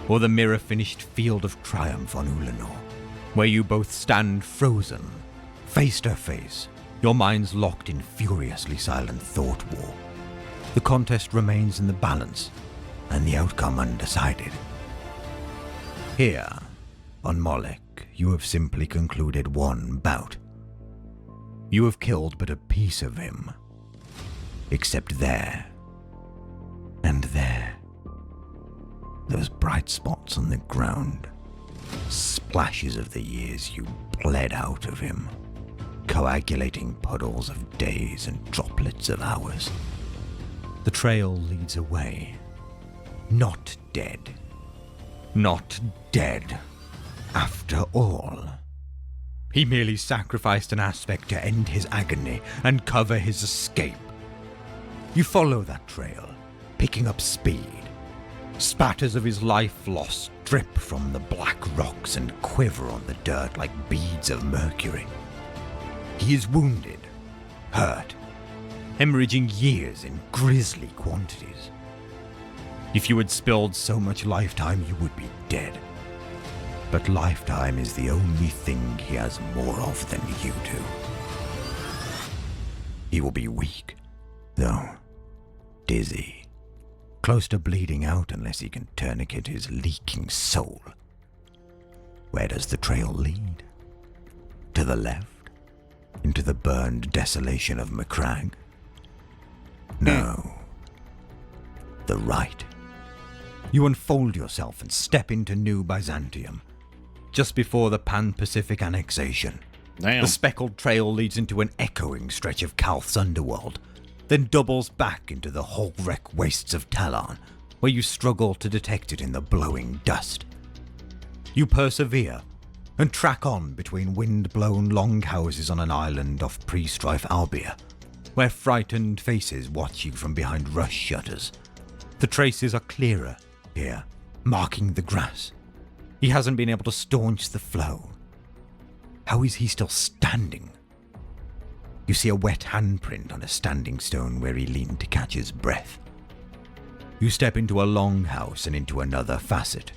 Or the mirror-finished Field of Triumph on Ulanor, where you both stand frozen, face to face, your minds locked in furiously silent thought war. The contest remains in the balance, and the outcome undecided. Here, on Molech, you have simply concluded one bout. You have killed but a piece of him. Except there, and there, those bright spots on the ground, splashes of the years you bled out of him, coagulating puddles of days and droplets of hours. The trail leads away, not dead. Not dead, after all. He merely sacrificed an aspect to end his agony and cover his escape. You follow that trail, picking up speed. Spatters of his life lost drip from the black rocks and quiver on the dirt like beads of mercury. He is wounded, hurt, hemorrhaging years in grisly quantities. If you had spilled so much lifetime, you would be dead. But lifetime is the only thing he has more of than you do. He will be weak, though dizzy, close to bleeding out unless he can tourniquet his leaking soul. Where does the trail lead? To the left, into the burned desolation of Macragge? No. The right. You unfold yourself and step into New Byzantium, just before the Pan-Pacific annexation. Damn. The speckled trail leads into an echoing stretch of Kalth's underworld, then doubles back into the hull-wreck wastes of Talon, where you struggle to detect it in the blowing dust. You persevere and track on between wind-blown longhouses on an island off pre-strife Albia, where frightened faces watch you from behind rush shutters. The traces are clearer here, marking the grass. He hasn't been able to staunch the flow. How is he still standing? You see a wet handprint on a standing stone where he leaned to catch his breath. You step into a longhouse and into another facet.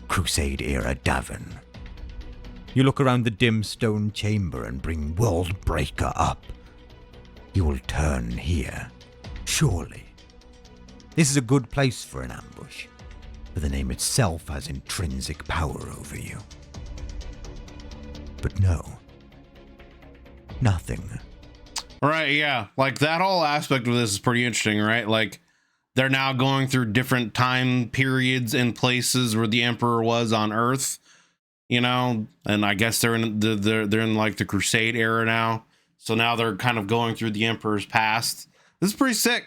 Crusade-era Davin. You look around the dim stone chamber and bring Worldbreaker up. You will turn here, surely. This is a good place for an ambush, but the name itself has intrinsic power over you. But no. Nothing. Right, yeah. Like, that whole aspect of this is pretty interesting, right? Like, they're now going through different time periods and places where the Emperor was on Earth, you know? And I guess they're in like the Crusade era now. So now they're kind of going through the Emperor's past. This is pretty sick.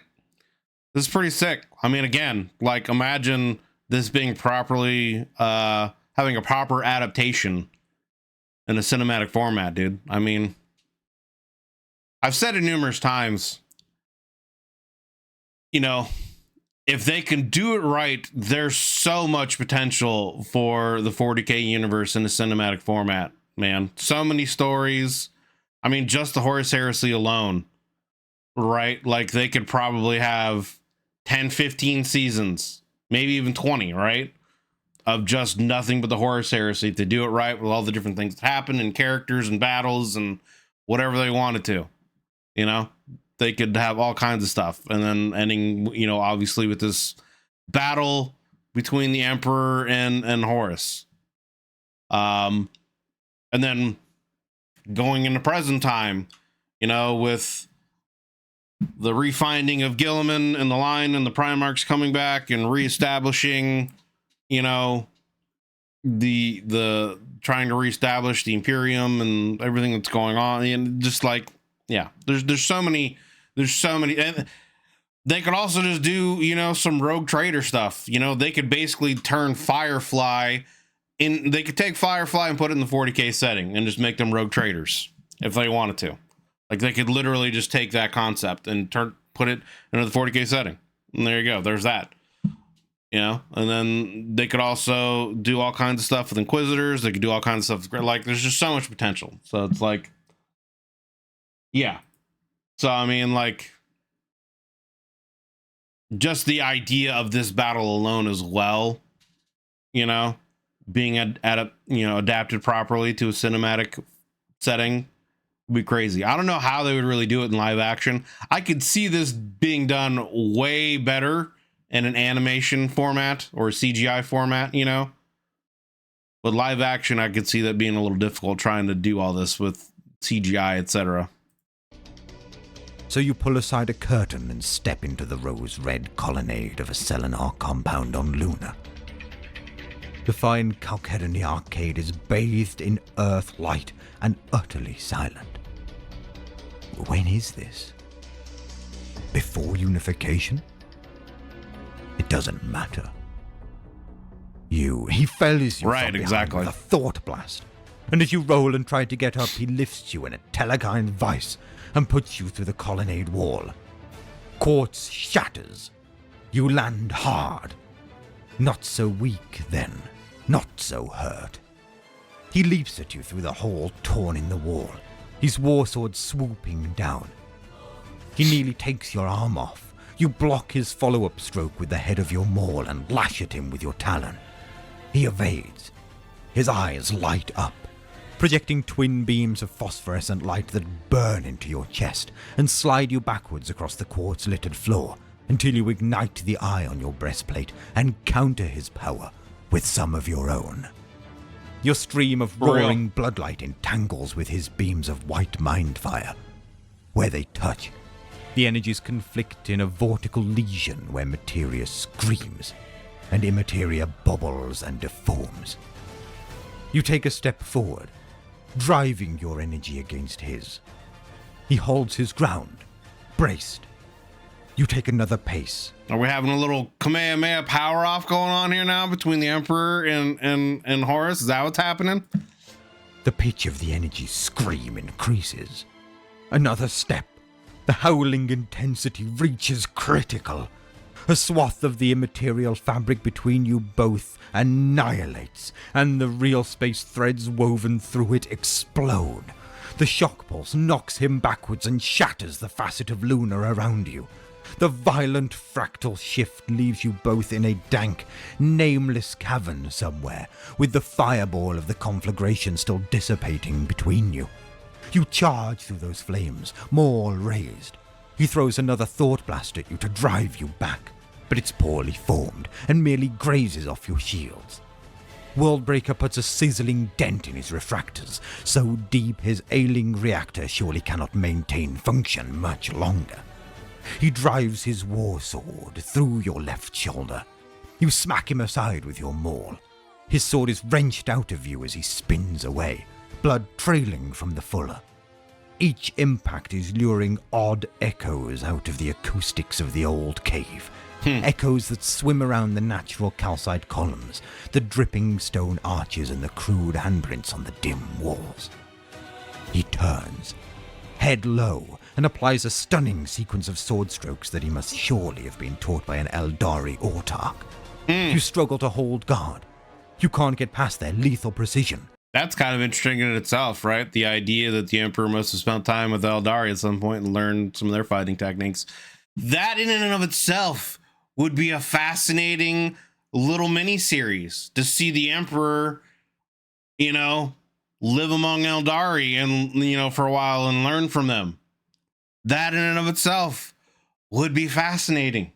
This is pretty sick. I mean, again, like, imagine this being properly, having a proper adaptation in a cinematic format, dude. I mean, I've said it numerous times, you know, if they can do it right, there's so much potential for the 40K universe in a cinematic format, man. So many stories. I mean, just the Horus Heresy alone, right? Like, they could probably have 10, 15 seasons, maybe even 20, right? Of just nothing but the Horus Heresy to do it right with all the different things that happen and characters and battles and whatever they wanted to, you know? They could have all kinds of stuff, and then ending, you know, obviously with this battle between the Emperor and Horus. And then going into present time, you know, with the refinding of Gilliman and the line and the Primarchs coming back and reestablishing, you know, the trying to reestablish the Imperium and everything that's going on, and just like, yeah, there's so many, and they could also just do, you know, some rogue trader stuff. You know, they could basically turn Firefly in, they could take Firefly and put it in the 40K setting and just make them rogue traders if they wanted to. Like, they could literally just take that concept and put it into the 40K setting. And there you go. There's that. You know, and then they could also do all kinds of stuff with Inquisitors. They could do all kinds of stuff. Like, there's just so much potential. So it's like, yeah. So, I mean, like, just the idea of this battle alone as well, you know, being adapted properly to a cinematic setting would be crazy. I don't know how they would really do it in live action. I could see this being done way better in an animation format or a CGI format, you know. But live action, I could see that being a little difficult trying to do all this with CGI, etc. So you pull aside a curtain and step into the rose-red colonnade of a Selenar compound on Luna. The fine Chalcedony arcade is bathed in earth light and utterly silent. When is this? Before unification? It doesn't matter. He fells you right, from behind exactly, with a thought blast. And as you roll and try to get up, he lifts you in a Telegine vice and puts you through the colonnade wall. Quartz shatters. You land hard. Not so weak then, not so hurt. He leaps at you through the hole torn in the wall, his warsword swooping down. He nearly takes your arm off. You block his follow-up stroke with the head of your maul and lash at him with your talon. He evades. His eyes light up, projecting twin beams of phosphorescent light that burn into your chest and slide you backwards across the quartz-littered floor until you ignite the eye on your breastplate and counter his power with some of your own. Your stream of roaring bloodlight entangles with his beams of white mind fire. Where they touch, The energies conflict in a vortical lesion where materia screams, and immateria bubbles and deforms. You take a step forward, driving your energy against his. He holds his ground, braced. You take another pace. Are we having a little Kamehameha power off going on here now between the Emperor and Horus? Is that what's happening? The pitch of the energy scream increases. Another step. The howling intensity reaches critical. A swath of the immaterial fabric between you both annihilates, and the real space threads woven through it explode. The shock pulse knocks him backwards and shatters the facet of Luna around you. The violent fractal shift leaves you both in a dank, nameless cavern somewhere, with the fireball of the conflagration still dissipating between you. You charge through those flames, maul raised. He throws another thought blast at you to drive you back, but it's poorly formed and merely grazes off your shields. Worldbreaker puts a sizzling dent in his refractors, so deep his ailing reactor surely cannot maintain function much longer. He drives his war sword through your left shoulder. You smack him aside with your maul. His sword is wrenched out of you as he spins away, blood trailing from the fuller. Each impact is luring odd echoes out of the acoustics of the old cave. Echoes that swim around the natural calcite columns, the dripping stone arches and the crude handprints on the dim walls. He turns, head low, and applies a stunning sequence of sword strokes that he must surely have been taught by an Eldari autarch. You struggle to hold guard. You can't get past their lethal precision. That's kind of interesting in itself, right? The idea that the Emperor must have spent time with Eldari at some point and learned some of their fighting techniques. That in and of itself would be a fascinating little mini-series to see the Emperor, live among Eldari and, for a while and learn from them. That in and of itself would be fascinating.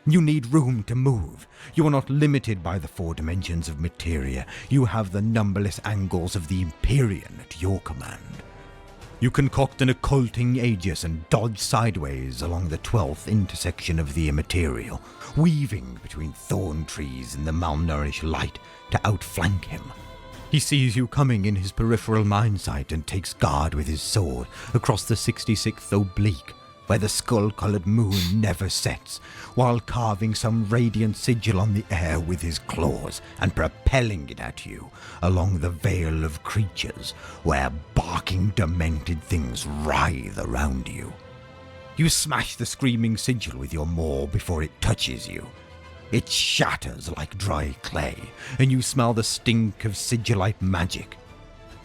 You need room to move. You are not limited by the 4 dimensions of materia. You have the numberless angles of the Empyrean at your command. You concoct an occulting aegis and dodge sideways along the 12th intersection of the immaterial, weaving between thorn trees in the malnourished light to outflank him. He sees you coming in his peripheral mind sight and takes guard with his sword across the 66th oblique, where the skull-colored moon never sets, while carving some radiant sigil on the air with his claws and propelling it at you along the veil of creatures, where barking demented things writhe around you. You smash the screaming sigil with your maul before it touches you. It shatters like dry clay, and you smell the stink of sigilite magic.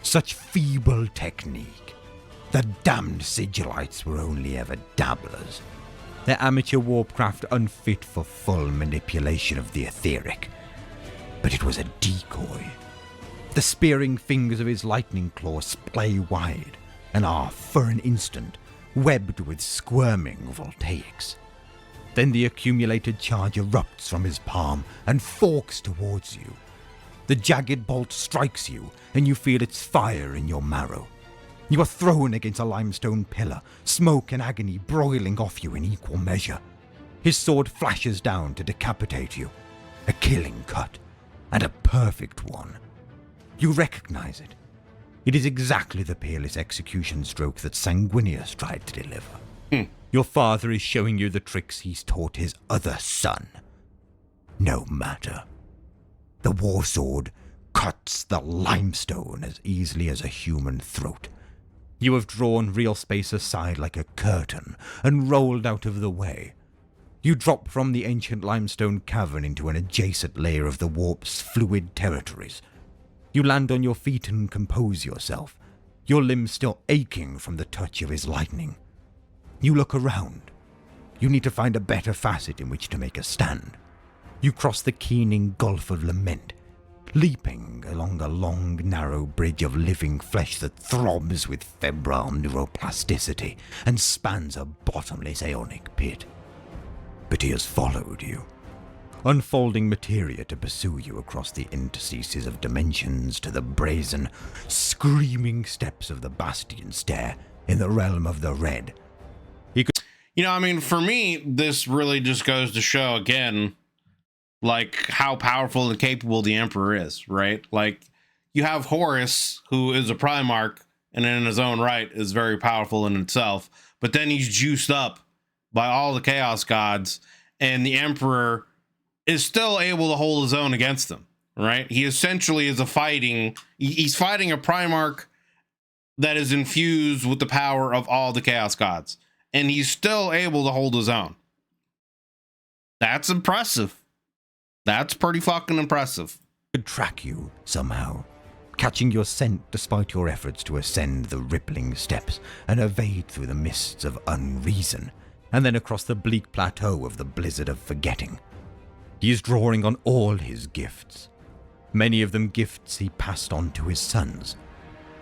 Such feeble technique. The damned sigilites were only ever dabblers. Their amateur warpcraft unfit for full manipulation of the etheric. But it was a decoy. The spearing fingers of his lightning claw splay wide, and are, for an instant, webbed with squirming voltaics. Then the accumulated charge erupts from his palm and forks towards you. The jagged bolt strikes you, and you feel its fire in your marrow. You are thrown against a limestone pillar, smoke and agony broiling off you in equal measure. His sword flashes down to decapitate you. A killing cut, and a perfect one. You recognize it. It is exactly the peerless execution stroke that Sanguinius tried to deliver. Your father is showing you the tricks he's taught his other son. No matter. The war sword cuts the limestone as easily as a human throat. You have drawn real space aside like a curtain and rolled out of the way. You drop from the ancient limestone cavern into an adjacent layer of the warp's fluid territories. You land on your feet and compose yourself, your limbs still aching from the touch of his lightning. You look around. You need to find a better facet in which to make a stand. You cross the keening gulf of lament, leaping along a long, narrow bridge of living flesh that throbs with febrile neuroplasticity and spans a bottomless aeonic pit. But he has followed you, unfolding materia to pursue you across the interstices of dimensions to the brazen, screaming steps of the Bastion Stair in the realm of the Red. You know, I mean, for me, this really just goes to show again, like how powerful and capable the Emperor is, right? Like you have Horus, who is a Primarch and in his own right is very powerful in itself, but then he's juiced up by all the Chaos Gods, and the Emperor is still able to hold his own against them, right? He essentially is he's fighting a Primarch that is infused with the power of all the Chaos Gods, and he's still able to hold his own. That's impressive. That's pretty fucking impressive. Could track you somehow, catching your scent despite your efforts to ascend the rippling steps and evade through the mists of unreason, and then across the bleak plateau of the blizzard of forgetting. He is drawing on all his gifts, many of them gifts he passed on to his sons.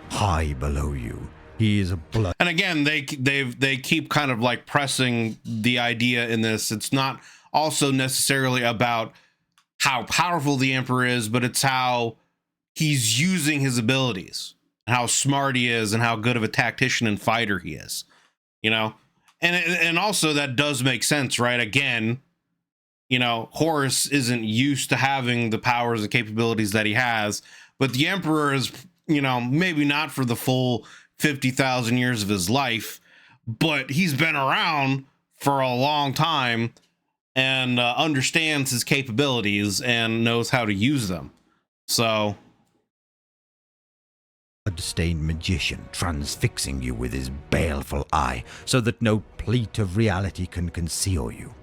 High below you, he is a blood. And again, they keep kind of like pressing the idea in this. It's not also necessarily about how powerful the Emperor is, but it's how he's using his abilities, how smart he is, and how good of a tactician and fighter he is, you know? And also that does make sense, right? Again, you know, Horus isn't used to having the powers and capabilities that he has, but the Emperor is, you know, maybe not for the full 50,000 years of his life, but he's been around for a long time and understands his capabilities and knows how to use them. So, blood-stained magician transfixing you with his baleful eye so that no pleat of reality can conceal you.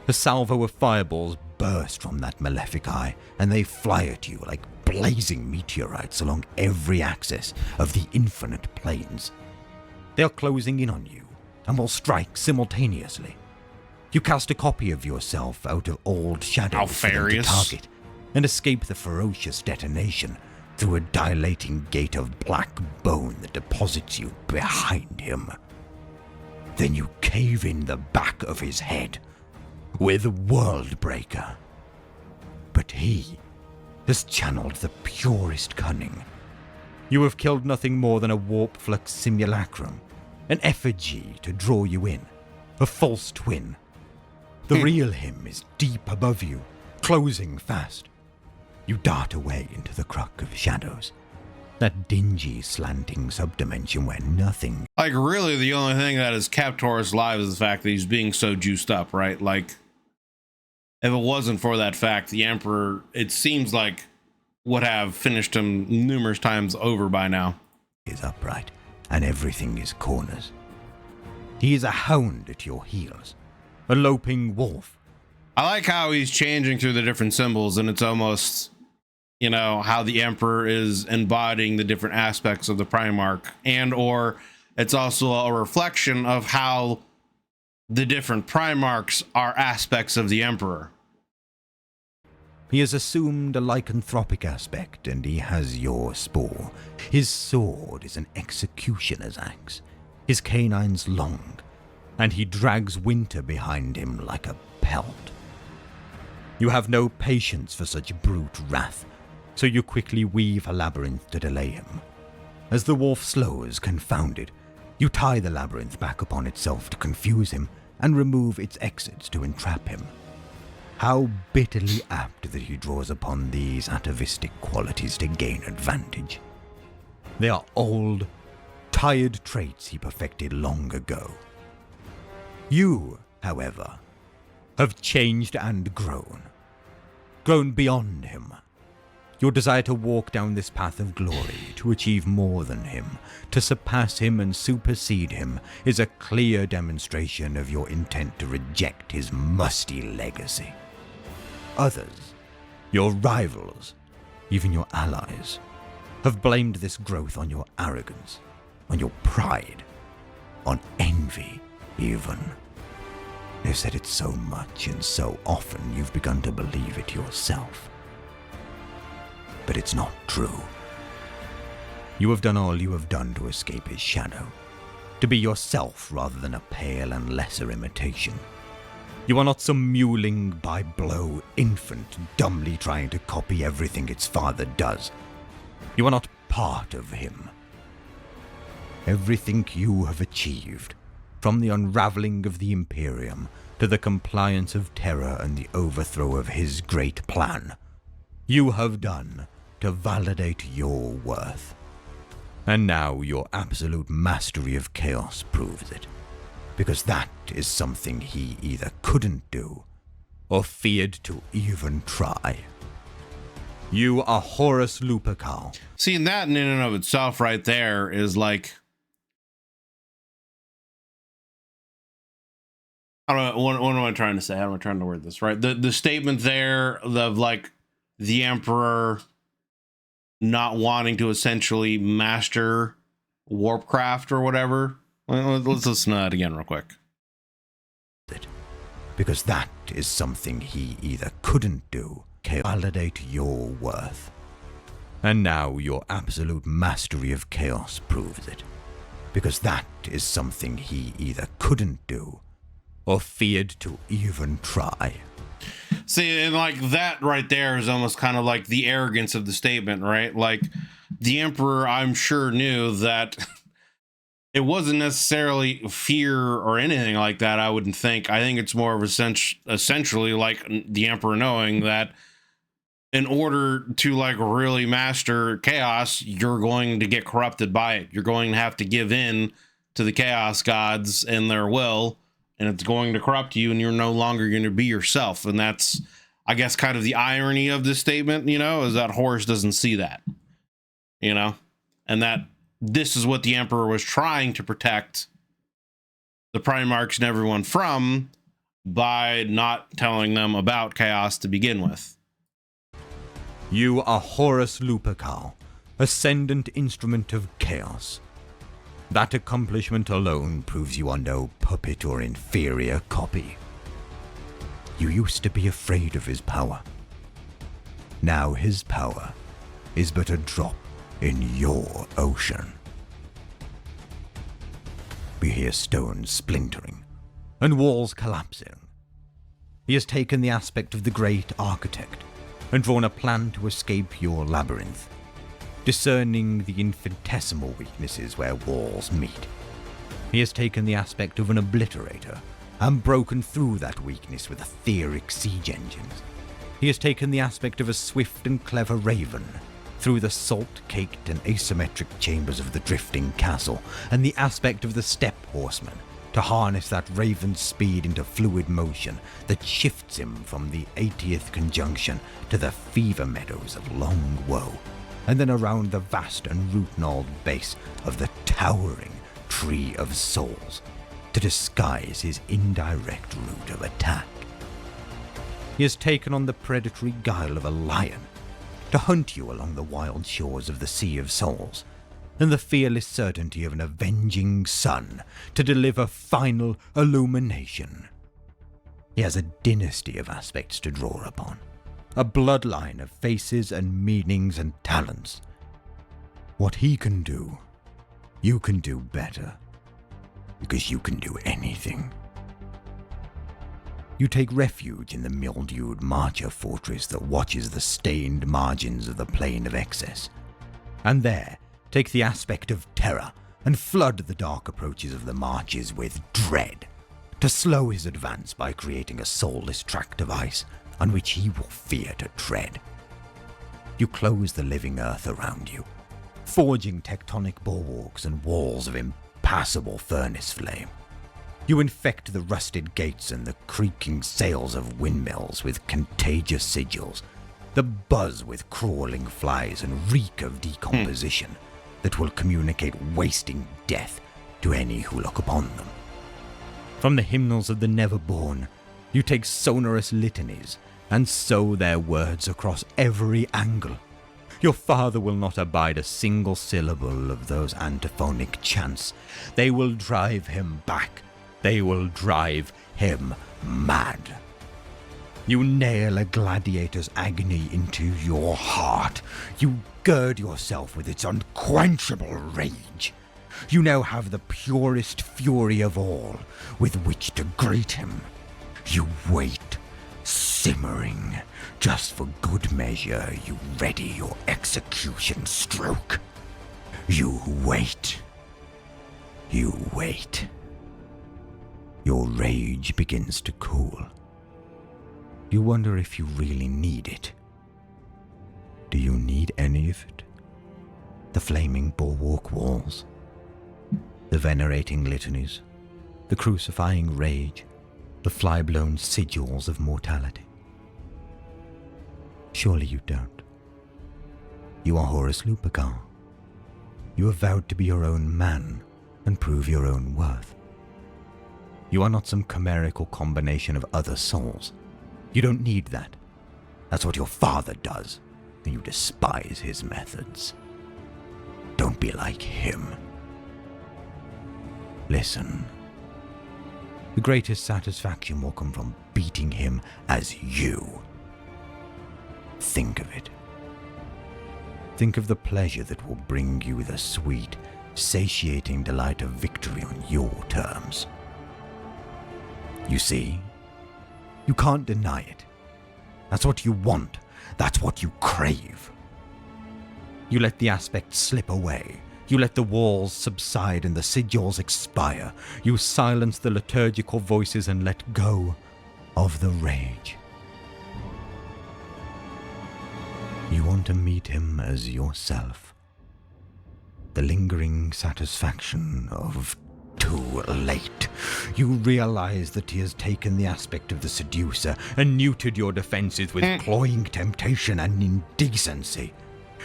A salvo of fireballs burst from that malefic eye, and they fly at you like blazing meteorites along every axis of the infinite planes. They are closing in on you and will strike simultaneously. You cast a copy of yourself out of old shadows for them to target and escape the ferocious detonation through a dilating gate of black bone that deposits you behind him. Then you cave in the back of his head with Worldbreaker. But he has channeled the purest cunning. You have killed nothing more than a warp flux simulacrum, an effigy to draw you in, a false twin. The real him is deep above you, closing fast. You dart away into the crook of shadows, that dingy, slanting subdimension where nothing... Like, really, the only thing that has kept Horus alive is the fact that he's being so juiced up, right? Like, if it wasn't for that fact, the Emperor, it seems like, would have finished him numerous times over by now. ...is upright, and everything is corners. He is a hound at your heels, a loping wolf. I like how he's changing through the different symbols, and it's almost... you know, how the Emperor is embodying the different aspects of the Primarch, and or it's also a reflection of how the different Primarchs are aspects of the Emperor. He has assumed a lycanthropic aspect, and he has your spore. His sword is an executioner's axe, his canines long, and he drags winter behind him like a pelt. You have no patience for such brute wrath, so you quickly weave a labyrinth to delay him. As the wolf slows, confounded, you tie the labyrinth back upon itself to confuse him and remove its exits to entrap him. How bitterly apt that he draws upon these atavistic qualities to gain advantage. They are old, tired traits he perfected long ago. You, however, have changed and grown beyond him. Your desire to walk down this path of glory, to achieve more than him, to surpass him and supersede him, is a clear demonstration of your intent to reject his musty legacy. Others, your rivals, even your allies, have blamed this growth on your arrogance, on your pride, on envy, even. They've said it so much and so often you've begun to believe it yourself. But it's not true. You have done all you have done to escape his shadow, to be yourself rather than a pale and lesser imitation. You are not some mewling by blow infant dumbly trying to copy everything its father does. You are not part of him. Everything you have achieved, from the unraveling of the Imperium to the compliance of Terra and the overthrow of his great plan, you have done to validate your worth. And now your absolute mastery of chaos proves it, because that is something he either couldn't do or feared to even try. You are Horus Lupercal. Seeing that in and of itself right there is like, I don't know, what am I trying to say? How am I trying to word this, right? The statement there of like the Emperor not wanting to essentially master Warpcraft or whatever. Let's listen to that again real quick. Because that is something he either couldn't do, validate your worth. And now your absolute mastery of chaos proves it. Because that is something he either couldn't do or feared to even try. See, and like that right there is almost kind of like the arrogance of the statement, right? Like the Emperor, I'm sure, knew that it wasn't necessarily fear or anything like that. I wouldn't think. I think it's more of essentially like the Emperor knowing that in order to like really master chaos, you're going to get corrupted by it. You're going to have to give in to the chaos gods and their will, and it's going to corrupt you, and you're no longer going to be yourself. And that's, I guess, kind of the irony of this statement, you know, is that Horus doesn't see that, you know, and that this is what the Emperor was trying to protect the Primarchs and everyone from by not telling them about chaos to begin with. You are Horus Lupercal, ascendant instrument of chaos. That accomplishment alone proves you are no puppet or inferior copy. You used to be afraid of his power. Now his power is but a drop in your ocean. We hear stones splintering and walls collapsing. He has taken the aspect of the great architect and drawn a plan to escape your labyrinth, discerning the infinitesimal weaknesses where walls meet. He has taken the aspect of an obliterator and broken through that weakness with etheric siege engines. He has taken the aspect of a swift and clever raven through the salt-caked and asymmetric chambers of the drifting castle, and the aspect of the steppe horseman to harness that raven's speed into fluid motion that shifts him from the 80th conjunction to the fever meadows of Long Woe, and then around the vast and root-gnawed base of the towering Tree of Souls to disguise his indirect route of attack. He has taken on the predatory guile of a lion to hunt you along the wild shores of the Sea of Souls, and the fearless certainty of an avenging sun to deliver final illumination. He has a dynasty of aspects to draw upon, a bloodline of faces and meanings and talents. What he can do, you can do better, because you can do anything. You take refuge in the mildewed Marcher fortress that watches the stained margins of the plane of excess, and there take the aspect of terror and flood the dark approaches of the Marches with dread, to slow his advance by creating a soulless tract of ice on which he will fear to tread. You close the living earth around you, forging tectonic bulwarks and walls of impassable furnace flame. You infect the rusted gates and the creaking sails of windmills with contagious sigils, that buzz with crawling flies and reek of decomposition that will communicate wasting death to any who look upon them. From the hymnals of the Neverborn, you take sonorous litanies and sow their words across every angle. Your father will not abide a single syllable of those antiphonic chants. They will drive him back. They will drive him mad. You nail a gladiator's agony into your heart. You gird yourself with its unquenchable rage. You now have the purest fury of all with which to greet him. You wait, simmering. Just for good measure, you ready your execution stroke. You wait. You wait. Your rage begins to cool. You wonder if you really need it. Do you need any of it? The flaming bulwark walls, the venerating litanies, the crucifying rage, the fly-blown sigils of mortality? Surely you don't. You are Horus Lupercal. You have vowed to be your own man and prove your own worth. You are not some chimerical combination of other souls. You don't need that. That's what your father does, and you despise his methods. Don't be like him. Listen. The greatest satisfaction will come from beating him as you. Think of it. Think of the pleasure that will bring you the sweet, satiating delight of victory on your terms. You see? You can't deny it. That's what you want. That's what you crave. You let the aspect slip away. You let the walls subside and the sigils expire. You silence the liturgical voices and let go of the rage. You want to meet him as yourself. The lingering satisfaction of too late. You realize that he has taken the aspect of the seducer and neutered your defenses with cloying temptation and indecency.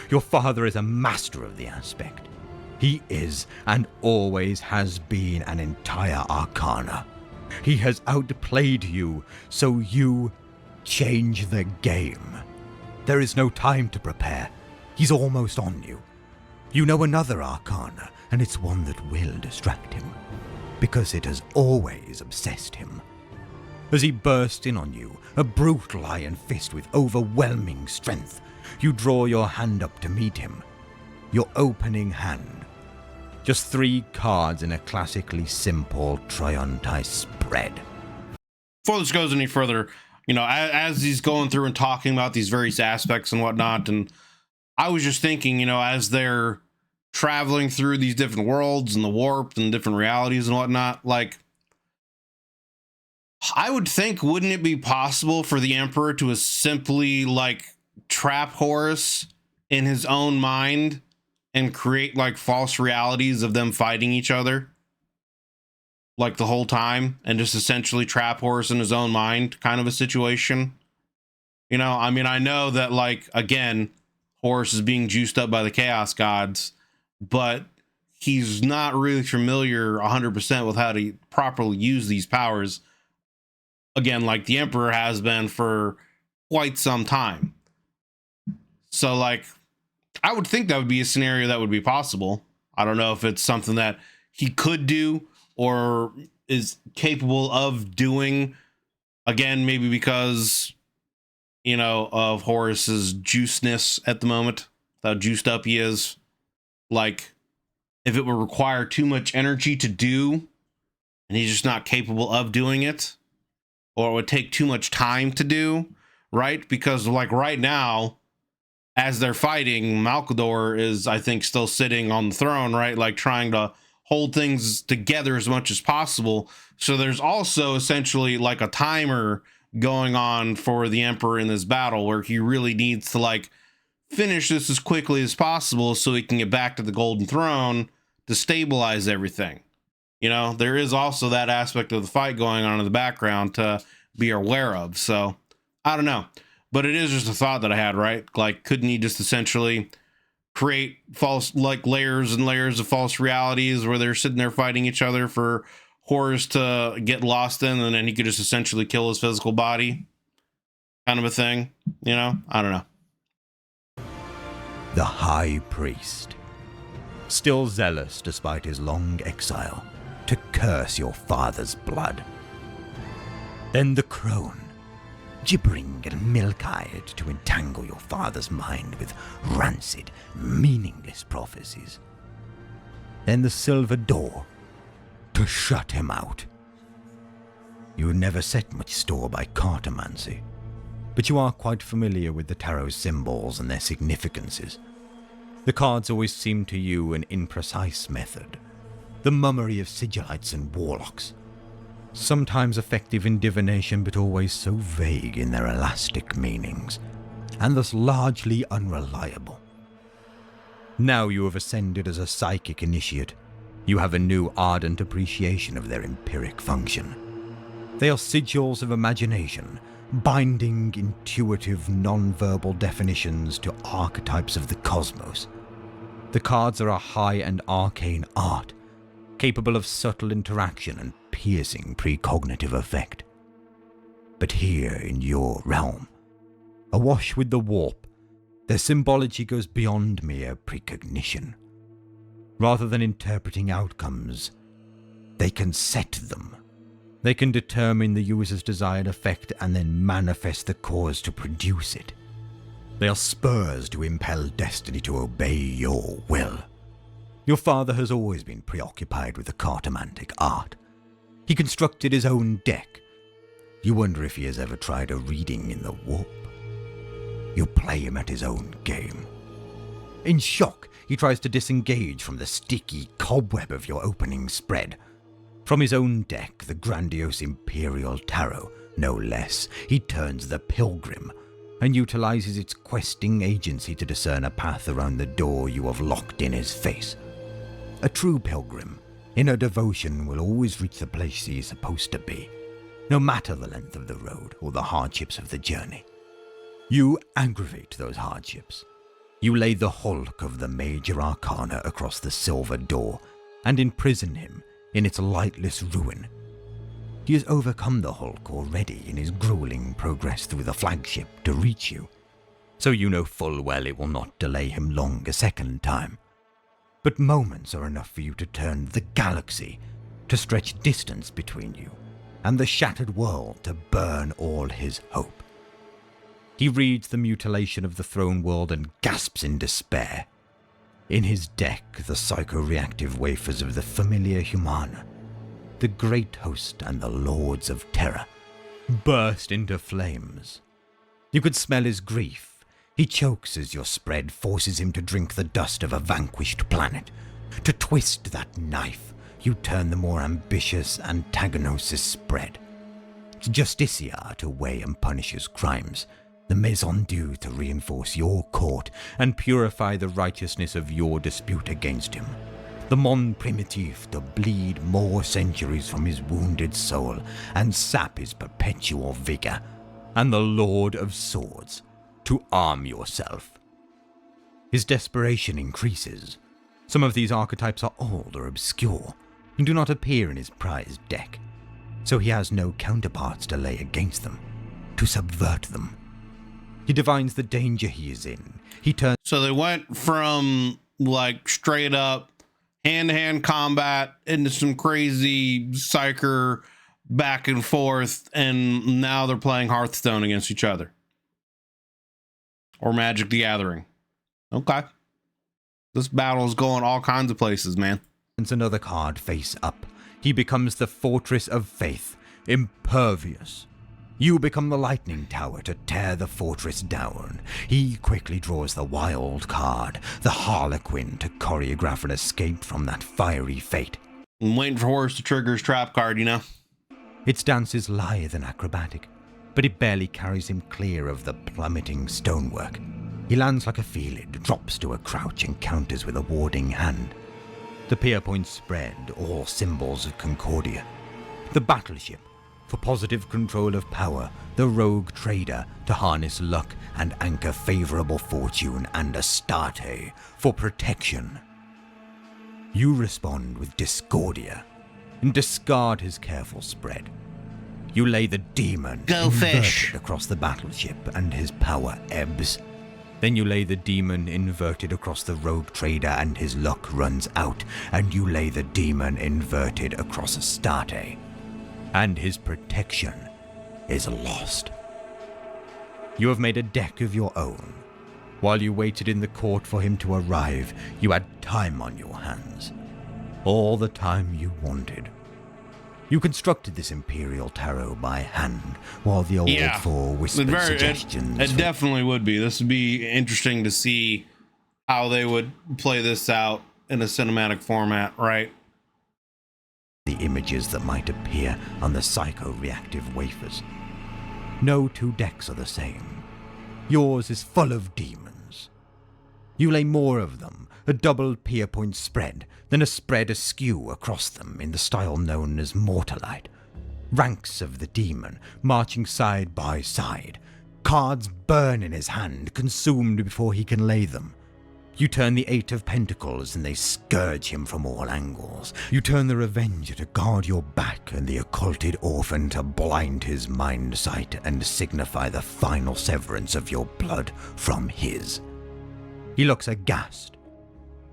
Your father is a master of the aspect. He is and always has been an entire arcana. He has outplayed you, so you change the game. There is no time to prepare. He's almost on you. You know another arcana, and it's one that will distract him, because it has always obsessed him. As he bursts in on you, a brutal iron fist with overwhelming strength, you draw your hand up to meet him. Your opening hand. Just 3 cards in a classically simple Triunti spread. Before this goes any further, you know, as he's going through and talking about these various aspects and whatnot, and I was just thinking, you know, as they're traveling through these different worlds and the warp and different realities and whatnot, like, I would think, wouldn't it be possible for the Emperor to simply, like, trap Horus in his own mind and create, like, false realities of them fighting each other, like, the whole time, and just essentially trap Horus in his own mind kind of a situation? You know, I mean, I know that, like, again, Horus is being juiced up by the Chaos Gods, but he's not really familiar 100% with how to properly use these powers, again, like the Emperor has been for quite some time. So, like, I would think that would be a scenario that would be possible. I don't know if it's something that he could do or is capable of doing, again, maybe because, you know, of Horus's juiceness at the moment, how juiced up he is. Like, if it would require too much energy to do, and he's just not capable of doing it, or it would take too much time to do, right? Because, like, right now, as they're fighting, Malkador is, I think, still sitting on the throne, right? Like, trying to hold things together as much as possible. So there's also essentially like a timer going on for the Emperor in this battle, where he really needs to, like, finish this as quickly as possible so he can get back to the Golden Throne to stabilize everything. You know, there is also that aspect of the fight going on in the background to be aware of. So I don't know, but it is just a thought that I had, right? Like, couldn't he just essentially create false, like, layers and layers of false realities where they're sitting there fighting each other for Horus to get lost in, and then he could just essentially kill his physical body, kind of a thing, you know? I don't know. The High Priest, still zealous despite his long exile, to curse your father's blood. Then the Crone, gibbering and milk-eyed to entangle your father's mind with rancid, meaningless prophecies. Then the Silver Door, to shut him out. You never set much store by cartomancy, but you are quite familiar with the tarot symbols and their significances. The cards always seem to you an imprecise method, the mummery of sigilites and warlocks. sometimes effective in divination but always so vague in their elastic meanings, and thus largely unreliable. Now you have ascended as a psychic initiate, you have a new ardent appreciation of their empiric function. They are sigils of imagination, binding intuitive non-verbal definitions to archetypes of the cosmos. The cards are a high and arcane art, capable of subtle interaction and piercing precognitive effect. But here in your realm, awash with the warp, their symbology goes beyond mere precognition. Rather than interpreting outcomes, they can set them. They can determine the user's desired effect and then manifest the cause to produce it. They are spurs to impel destiny to obey your will. Your father has always been preoccupied with the cartomantic art. He constructed his own deck. You wonder if he has ever tried a reading in the warp. You play him at his own game. In shock, he tries to disengage from the sticky cobweb of your opening spread. From his own deck, the grandiose Imperial Tarot, no less, he turns the Pilgrim and utilizes its questing agency to discern a path around the door you have locked in his face. A true pilgrim, in her devotion, will always reach the place she is supposed to be, no matter the length of the road or the hardships of the journey. You aggravate those hardships. You lay the hulk of the major arcana across the silver door and imprison him in its lightless ruin. He has overcome the hulk already in his grueling progress through the flagship to reach you, so you know full well it will not delay him long a second time. But moments are enough for you to turn the galaxy, to stretch distance between you, and the shattered world to burn all his hope. He reads the mutilation of the throne world and gasps in despair. In his deck, the psychoreactive wafers of the familiar Humana, the great host and the lords of terror, burst into flames. You could smell his grief. He chokes as your spread forces him to drink the dust of a vanquished planet. To twist that knife, you turn the more ambitious Antagonosis spread. Justicia to weigh and punish his crimes, the Maison Dieu to reinforce your court and purify the righteousness of your dispute against him. The Mon Primitif to bleed more centuries from his wounded soul and sap his perpetual vigor, and the Lord of Swords to arm yourself. His desperation increases. Some of these archetypes are old or obscure and do not appear in his prized deck, so he has no counterparts to lay against them, to subvert them. He divines the danger he is in. He turns. So they went from like straight up hand-to-hand combat into some crazy psyker back and forth, and now they're playing Hearthstone against each other. Or Magic the Gathering. Okay. This battle is going all kinds of places, man. Another card face up. He becomes the Fortress of Faith, impervious. You become the lightning tower to tear the fortress down. He quickly draws the wild card, the Harlequin, to choreograph an escape from that fiery fate. I'm waiting for Horus to trigger his trap card, you know? Its dance is lithe and acrobatic, but it barely carries him clear of the plummeting stonework. He lands like a Felid, drops to a crouch and counters with a warding hand. The pier points spread, all symbols of Concordia. The battleship, for positive control of power, the rogue trader to harness luck and anchor favorable fortune, and Astarte for protection. You respond with Discordia and discard his careful spread. You lay the demon inverted across the battleship and his power ebbs. Then you lay the demon inverted across the rogue trader and his luck runs out, and you lay the demon inverted across Astarte, and his protection is lost. You have made a deck of your own. While you waited in the court for him to arrive, you had time on your hands. All the time you wanted. You constructed this Imperial Tarot by hand, while the old four whispered suggestions. It definitely would be. This would be interesting to see how they would play this out in a cinematic format, right? the images that might appear on the psycho-reactive wafers. No two decks are the same. Yours is full of demons. You lay more of them, a double pier point spread, than a spread askew across them in the style known as mortalite. Ranks of the demon marching side by side. Cards burn in his hand, consumed before he can lay them. You turn the 8 of Pentacles and they scourge him from all angles. You turn the Revenger to guard your back and the occulted Orphan to blind his mind sight and signify the final severance of your blood from his. He looks aghast.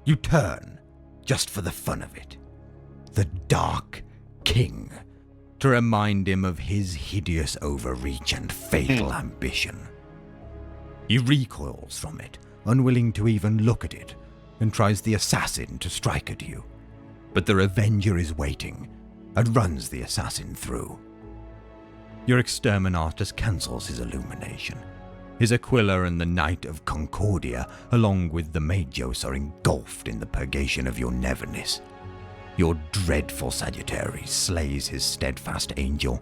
You turn, just for the fun of it. The Dark King, to remind him of his hideous overreach and fatal ambition. He recoils from it, unwilling to even look at it, and tries the Assassin to strike at you. But the Revenger is waiting, and runs the Assassin through. Your Exterminatus cancels his illumination. His Aquila and the Knight of Concordia, along with the Magios, are engulfed in the purgation of your neverness. Your dreadful Sagittarius slays his steadfast angel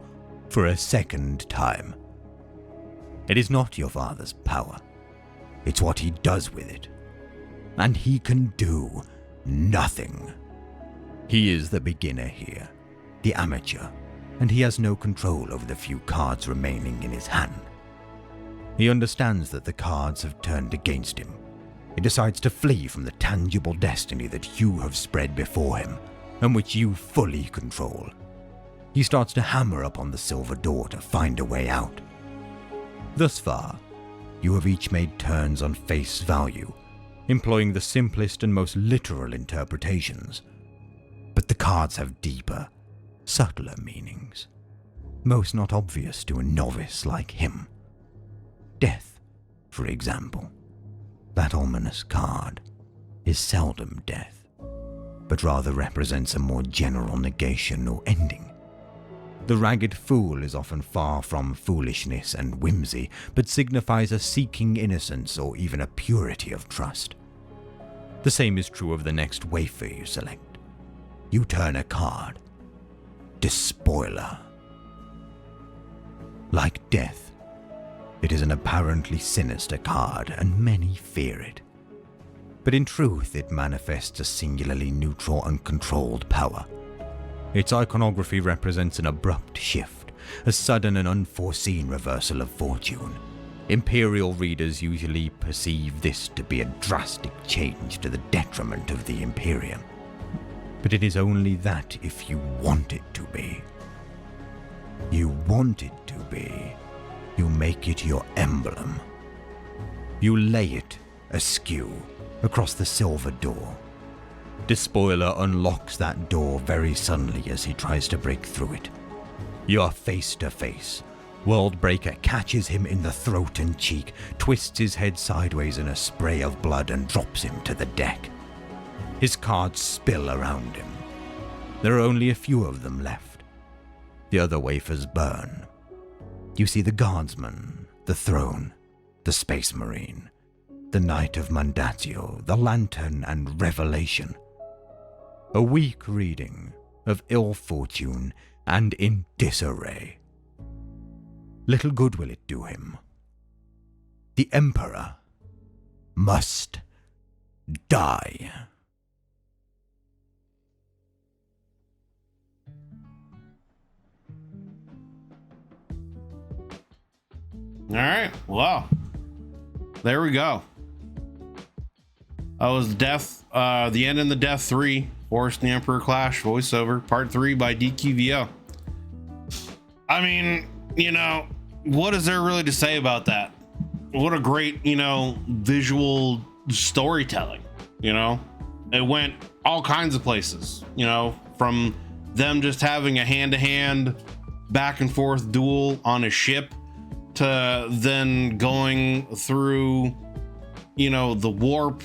for a second time. It is not your father's power. It's what he does with it. And he can do nothing. He is the beginner here, the amateur, and he has no control over the few cards remaining in his hand. He understands that the cards have turned against him. He decides to flee from the tangible destiny that you have spread before him, and which you fully control. He starts to hammer upon the silver door to find a way out. Thus far, you have each made turns on face value, employing the simplest and most literal interpretations. But the cards have deeper, subtler meanings, most not obvious to a novice like him. Death, for example. That ominous card is seldom death, but rather represents a more general negation or ending. The Ragged Fool is often far from foolishness and whimsy, but signifies a seeking innocence or even a purity of trust. The same is true of the next wafer you select. You turn a card. Despoiler. Like death, it is an apparently sinister card, and many fear it. But in truth, it manifests a singularly neutral and controlled power. Its iconography represents an abrupt shift, a sudden and unforeseen reversal of fortune. Imperial readers usually perceive this to be a drastic change to the detriment of the Imperium. But it is only that if you want it to be. You want it to be. You make it your emblem. You lay it askew across the silver door. Despoiler unlocks that door very suddenly as he tries to break through it. You are face to face. Worldbreaker catches him in the throat and cheek, twists his head sideways in a spray of blood and drops him to the deck. His cards spill around him. There are only a few of them left. The other wafers burn. You see the Guardsman, the Throne, the Space Marine, the Knight of Mandatio, the Lantern, and Revelation. A weak reading of ill fortune and in disarray. Little good will it do him. The Emperor must die. All right, well, there we go. That was Death, the End and the Death 3, Horus and the Emperor Clash voiceover, part 3 by DQVO. I mean, you know, what is there really to say about that? What a great, you know, visual storytelling, you know? It went all kinds of places, you know, from them just having a hand-to-hand back and forth duel on a ship to then going through, you know, the warp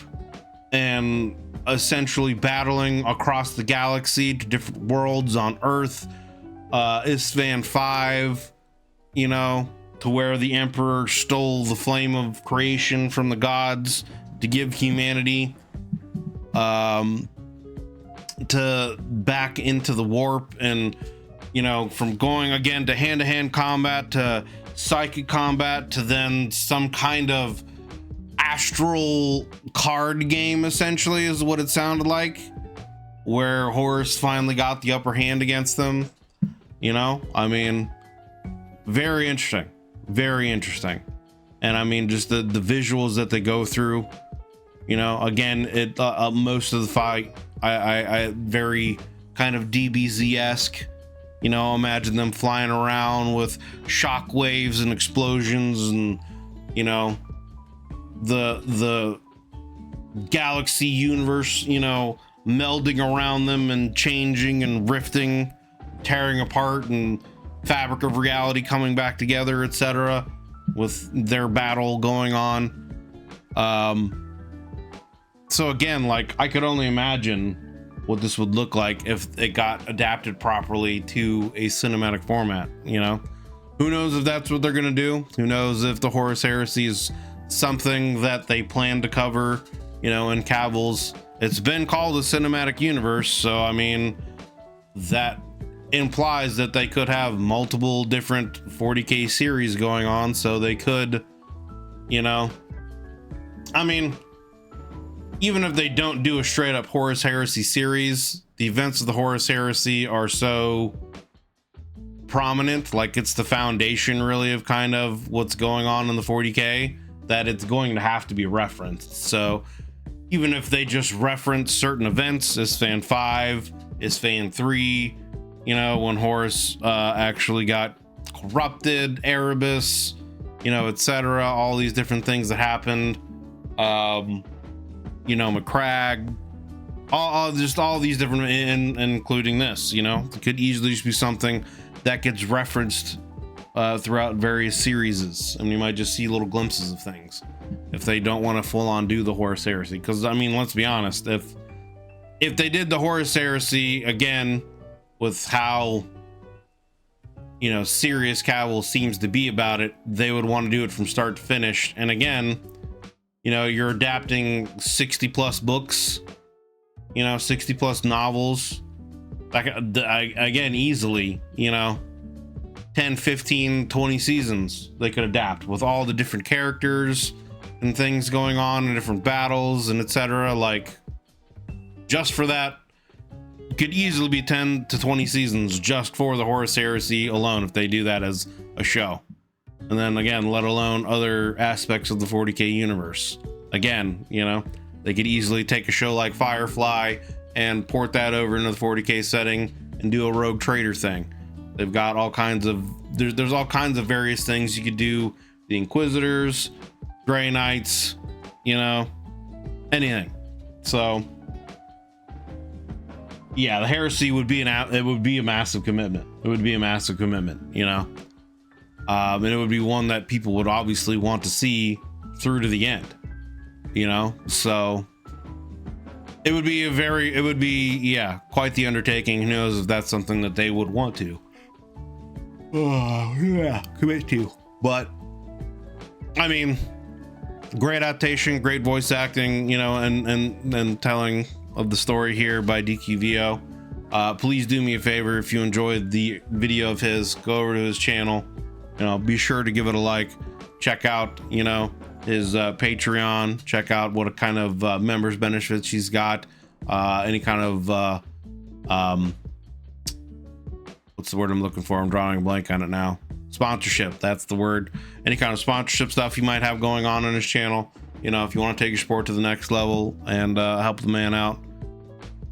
and essentially battling across the galaxy to different worlds on Earth, Isstvan 5, you know, to where the Emperor stole the flame of creation from the gods to give humanity. to back into the warp, and you know, from going again to hand-to-hand combat to psychic combat to then some kind of astral card game, essentially, is what it sounded like, where Horus finally got the upper hand against them. You know, I mean, very interesting, very interesting. And I mean, just the visuals that they go through, you know, again, it most of the fight, I very kind of DBZ-esque, you know, imagine them flying around with shock waves and explosions, and you know, the galaxy universe, you know, melding around them and changing and rifting, tearing apart, and fabric of reality coming back together, etc., with their battle going on. So again, like, I could only imagine what this would look like if it got adapted properly to a cinematic format. You know, who knows if that's what they're gonna do? Who knows if the Horus Heresy is something that they plan to cover, you know, in Cavill's. It's been called a cinematic universe, so I mean, that implies that they could have multiple different 40K series going on, so they could, you know, I mean, even if they don't do a straight up Horus Heresy series, the events of the Horus Heresy are so prominent, like it's the foundation really of kind of what's going on in the 40K, that it's going to have to be referenced. So even if they just reference certain events, Isfahan 5, Isfahan 3, you know, when Horus actually got corrupted, Erebus, you know, etc., all these different things that happened, you know, McCrag, all these different, including this, you know, it could easily just be something that gets referenced throughout various series, and you might just see little glimpses of things if they don't want to full on do the Horus Heresy. Because I mean, let's be honest, if they did the Horus Heresy again, with how, you know, serious Cavill seems to be about it, they would want to do it from start to finish. And again, you know, you're adapting 60 plus books, you know, 60 plus novels, like, again, easily, you know, 10, 15, 20 seasons they could adapt with all the different characters and things going on in different battles and etc. Like, just for that, could easily be 10 to 20 seasons just for the Horus Heresy alone if they do that as a show. And then again, let alone other aspects of the 40K universe. Again, you know, they could easily take a show like Firefly and port that over into the 40K setting and do a Rogue Trader thing. They've got all kinds of, there's all kinds of various things you could do. The Inquisitors, Grey Knights, you know, anything. So yeah, the Heresy would be a massive commitment. It would be a massive commitment, you know, and it would be one that people would obviously want to see through to the end, you know. So it would be yeah, quite the undertaking. Who knows if that's something that they would want to commit to. But I mean, great adaptation, great voice acting, you know, and telling of the story here by DQVO. Please do me a favor, if you enjoyed the video of his, go over to his channel, you know, be sure to give it a like, check out, you know, his Patreon, check out what kind of members benefits he's got, any kind of what's the word I'm looking for, I'm drawing a blank on it now, sponsorship, that's the word. Any kind of sponsorship stuff you might have going on his channel, you know, if you want to take your sport to the next level and help the man out,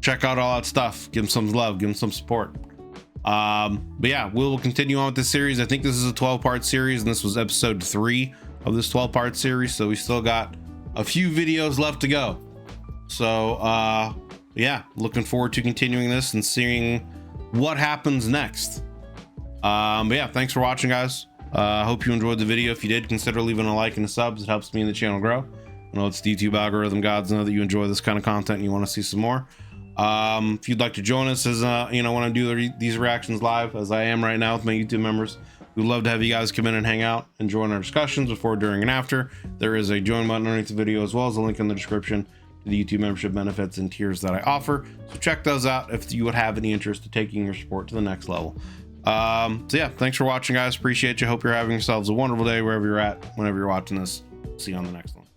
check out all that stuff, give him some love, give him some support. But yeah, we'll continue on with this series. I think this is a 12-part series, and this was episode 3 of this 12-part series, so we still got a few videos left to go. So yeah, looking forward to continuing this and seeing what happens next. But yeah, thanks for watching, guys. Hope you enjoyed the video. If you did, consider leaving a like and a subs. It helps me and the channel grow. I know it's the YouTube algorithm gods know that you enjoy this kind of content and you want to see some more. If you'd like to join us as you know, when I do these reactions live, as I am right now with my YouTube members, we'd love to have you guys come in and hang out and join our discussions before, during, and after. There is a join button underneath the video, as well as a link in the description to the YouTube membership benefits and tiers that I offer. So check those out if you would have any interest in taking your support to the next level. So yeah, thanks for watching, guys. Appreciate you. Hope you're having yourselves a wonderful day wherever you're at, whenever you're watching this. See you on the next one.